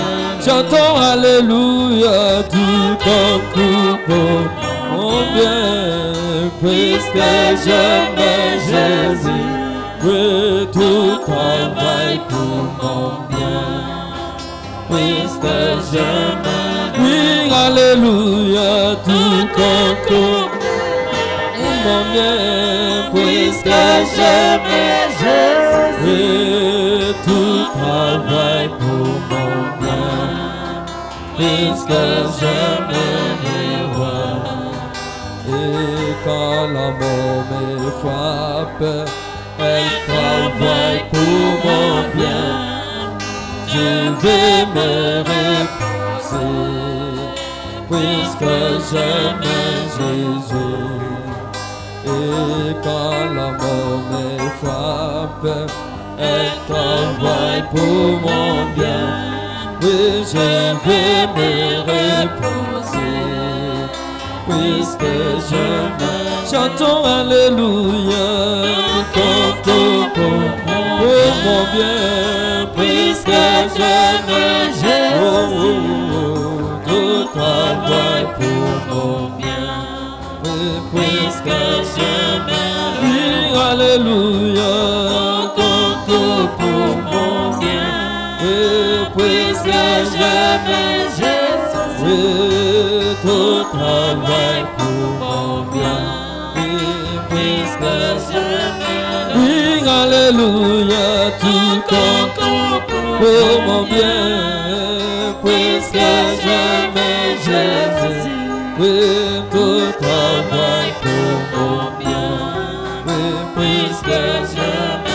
chantons Alléluia, tout concourt pour mon bien. Puisque j'aime Jésus, oui, tout travaille pour mon bien. Puisque j'aime, oui, Alléluia, tout concourt pour mon bien. Puisque j'aime Jésus, oui, tout travaille pour mon bien. Puisque j'aime le roi. Et quand la mort me frappe, elle travaille pour mon bien. vais me reposer, puisque j'aime Jésus. Et quand la mort me frappe, elle travaille pour mon bien. Oui, je vais me reposer, puisque j'aime. Chantons Alléluia, chantons pour mon bien, puisque j'aime Jésus. Tout travaille pour mon bien, puisque j'aime. Oui, Alléluia, chantons pour mon bien, puisque j'aime Jésus. Oui, tout travaille pour mon bien, puisque j'aime. Oui, Alléluia, tout compte pour mon bien, puisque j'aime Jésus. Oui, tout travaille pour mon bien, puisque j'aime.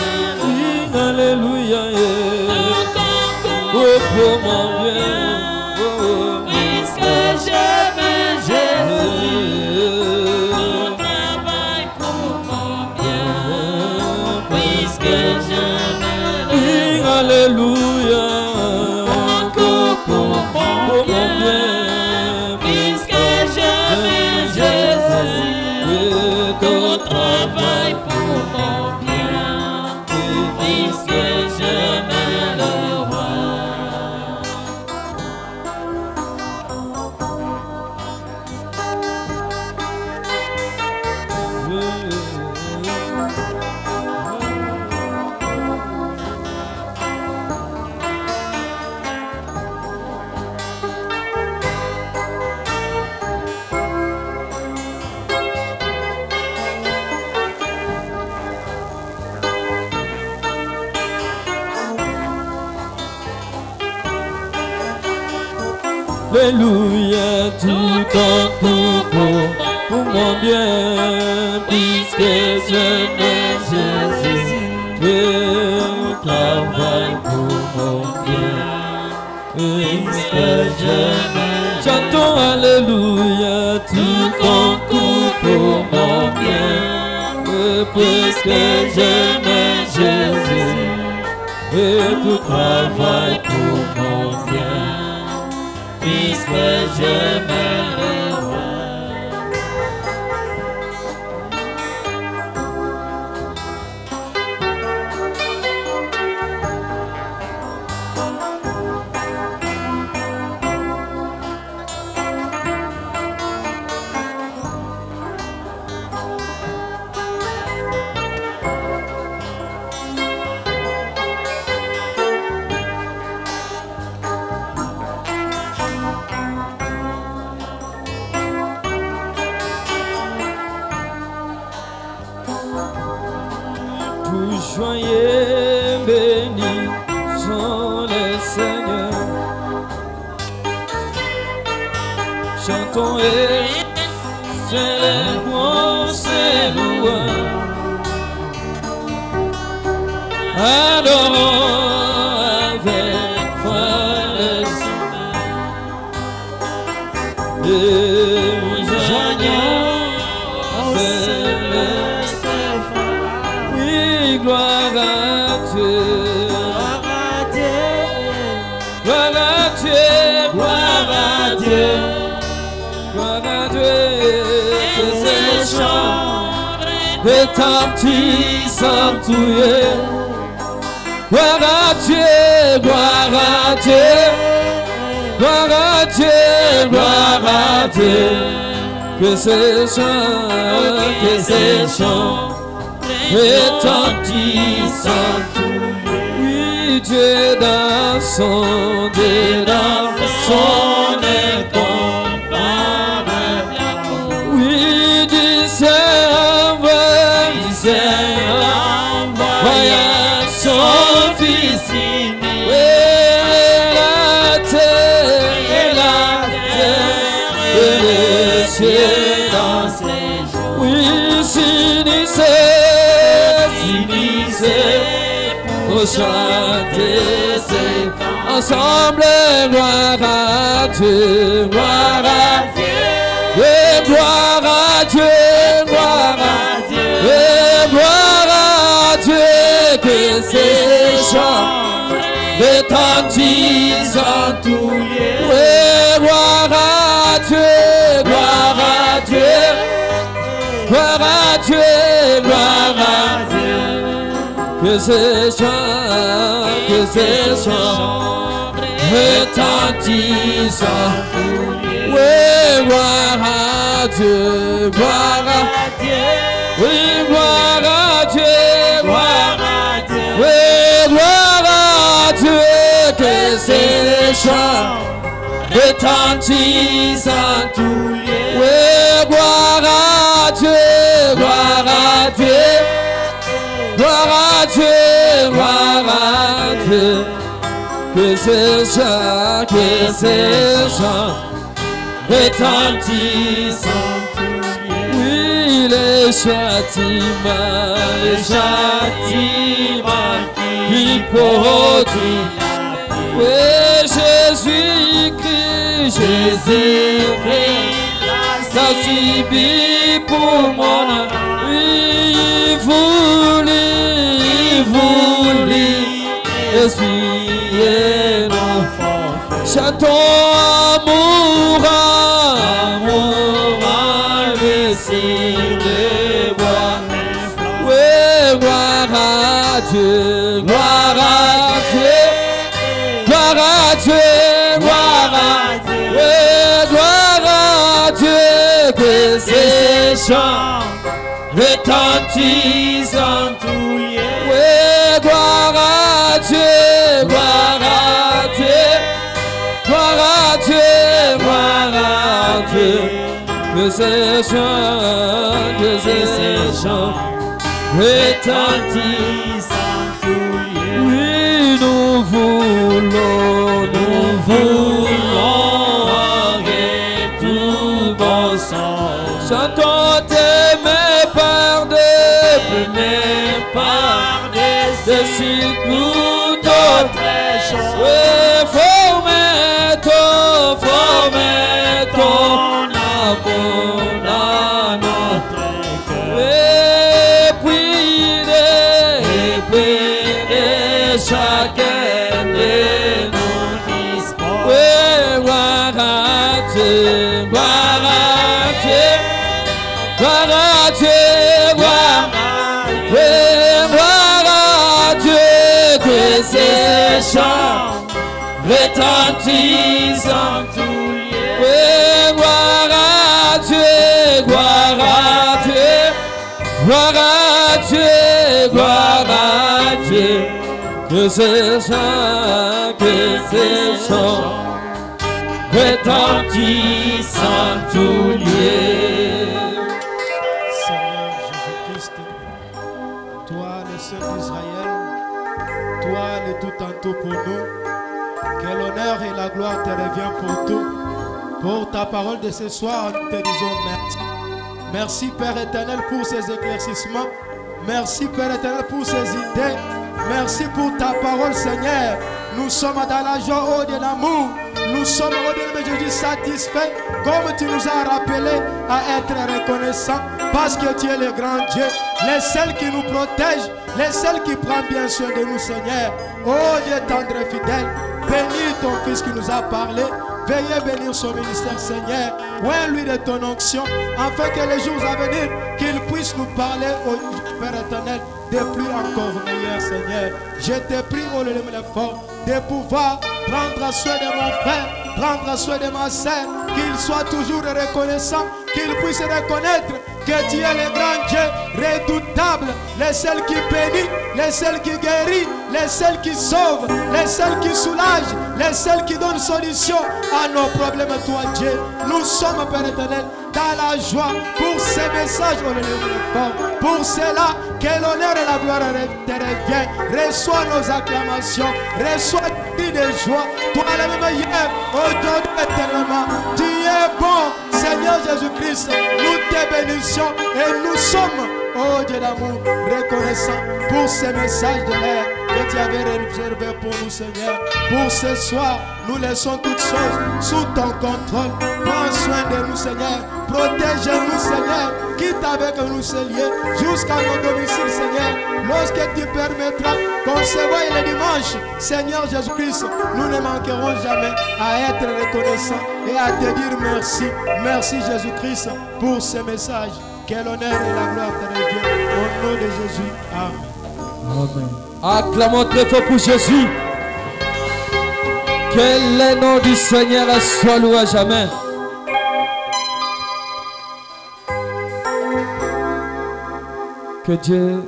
Oui, Alléluia, pour mon bien, puisque j'aime Jésus. Tout travaille pour mon bien, puisque j'aime. Oui, Alléluia, pour mon bien, puisque j'aime Jésus. Tout travaille pour mon bien, puisque j'aime le roi. Alléluia, tout compte pour mon bien, puisque j'aime Jésus. Il travaille pour mon bien, puisque j'aime. Chantons Alléluia, tout compte pour mon bien, puisque j'aime Jésus. Et tout travaille pour mon bien, puisque j'aime le roi. Joyeux, béni sont les Seigneurs. Chantons et célébrons ses louanges. Adorons avec foi le Seigneur. Et joignons gloire à Dieu, gloire à Dieu, gloire à Dieu, gloire à Dieu, que ces chants retentissent tout. Gloire à Dieu, gloire à Dieu, gloire à Dieu, gloire à Dieu, que ces chants retentissent tout. Oui, Dieu dans son incomparable amour. Oui, Dieu envoya son Fils. Et la terre et les cieux dans ses jours. Oui, s'unissent pour chanter ses ensemble, gloire à Dieu, gloire à Dieu, et gloire à Dieu, gloire à Dieu, et gloire à Dieu, que ces chants retentissent en tous lieux. Oui, gloire à Dieu, gloire à Dieu, gloire à Dieu, gloire à Dieu, que ces chants retentissent en tous lieux. Oui, gloire à Dieu, gloire à Dieu, oui, gloire à Dieu, gloire à Dieu, oui, gloire à Dieu, que ces chants retentissent en tous lieux. Oui, gloire à Dieu, gloire à Dieu, gloire à Dieu, gloire à Dieu, que ces chants retentissent en tous lieux. Oui, les châtiments qui produisent. Oui, Jésus-Christ, ça subit pour mon âme. Oui, il voulait essuyer nos fautes. Chantons amour, le bois. Oui, gloire à Dieu, gloire à Dieu, gloire à Dieu, gloire à Dieu, oui, gloire à Dieu, que ces chants retentissent en tous lieux. Oui, gloire à Dieu, gloire à Dieu, gloire à Dieu, gloire à Dieu, que ces chants retentissent en tous lieux. Oui, nous voulons avec tout bon sens. Chantons t'aimer par dessus toute autre chose. Oui, formez ton amour dans notre cœur. Et puis de chacun de nos discours. Oui, gloire à Dieu, gloire à Dieu, gloire à Dieu, gloire à Dieu, oui, gloire à Dieu, que ces chants retentissent en tous lieux. Oui, gloire à Dieu, gloire à Dieu, gloire à Dieu, gloire à Dieu, que ces chants retentissent en tous lieux. Seigneur Jésus-Christ, toi le seul d'Israël, toi le tout en tout pour nous, que l'honneur et la gloire te reviennent pour tout. Pour ta parole de ce soir, nous te disons merci. Merci Père éternel pour ces éclaircissements. Merci Père éternel pour ces idées. Merci pour ta parole Seigneur. Nous sommes dans la joie au de l'amour. Nous sommes au de Jésus satisfaits. Comme tu nous as rappelé à être reconnaissants. Parce que tu es le grand Dieu. Le seul qui nous protège. Le seul qui prend bien soin de nous Seigneur. Oh Dieu tendre et fidèle. Bénis ton Fils qui nous a parlé. Veuillez bénir son ministère, Seigneur. Oins-lui de ton onction, afin que les jours à venir, qu'il puisse nous parler au Père éternel, de plus encore meilleur, Seigneur. Je te prie, oh le fort, de pouvoir prendre soin de mon frère, prendre soin de ma sœur, qu'il soit toujours reconnaissant, qu'il puisse reconnaître que tu es le grand Dieu redoutable, le seul qui bénit, le seul qui guérit, le seul qui sauve, le seul qui soulage, le seul qui donne solution à nos problèmes, toi Dieu. Nous sommes, Père éternel, dans la joie pour ces messages, pour cela que l'honneur et la gloire te reviennent. Reçois nos acclamations, reçois les cris de joie. Toi le même hier, aujourd'hui éternellement. Tu es bon, Seigneur Jésus-Christ. Nous te bénissons et nous sommes oh Dieu d'amour, reconnaissant pour ces messages de l'air que tu avais réservé pour nous, Seigneur. Pour ce soir, nous laissons toutes choses sous ton contrôle. Prends soin de nous, Seigneur. Protège-nous, Seigneur. Quitte avec nous ce lieu jusqu'à nos domiciles, Seigneur. Lorsque tu permettras qu'on se voie le dimanche, Seigneur Jésus-Christ, nous ne manquerons jamais à être reconnaissants et à te dire merci. Merci Jésus-Christ pour ce message. Que l'honneur et la gloire te reviennent au nom de Jésus. Amen. Amen. Acclamons très fort pour Jésus. Que le nom du Seigneur soit loué à jamais. Que Dieu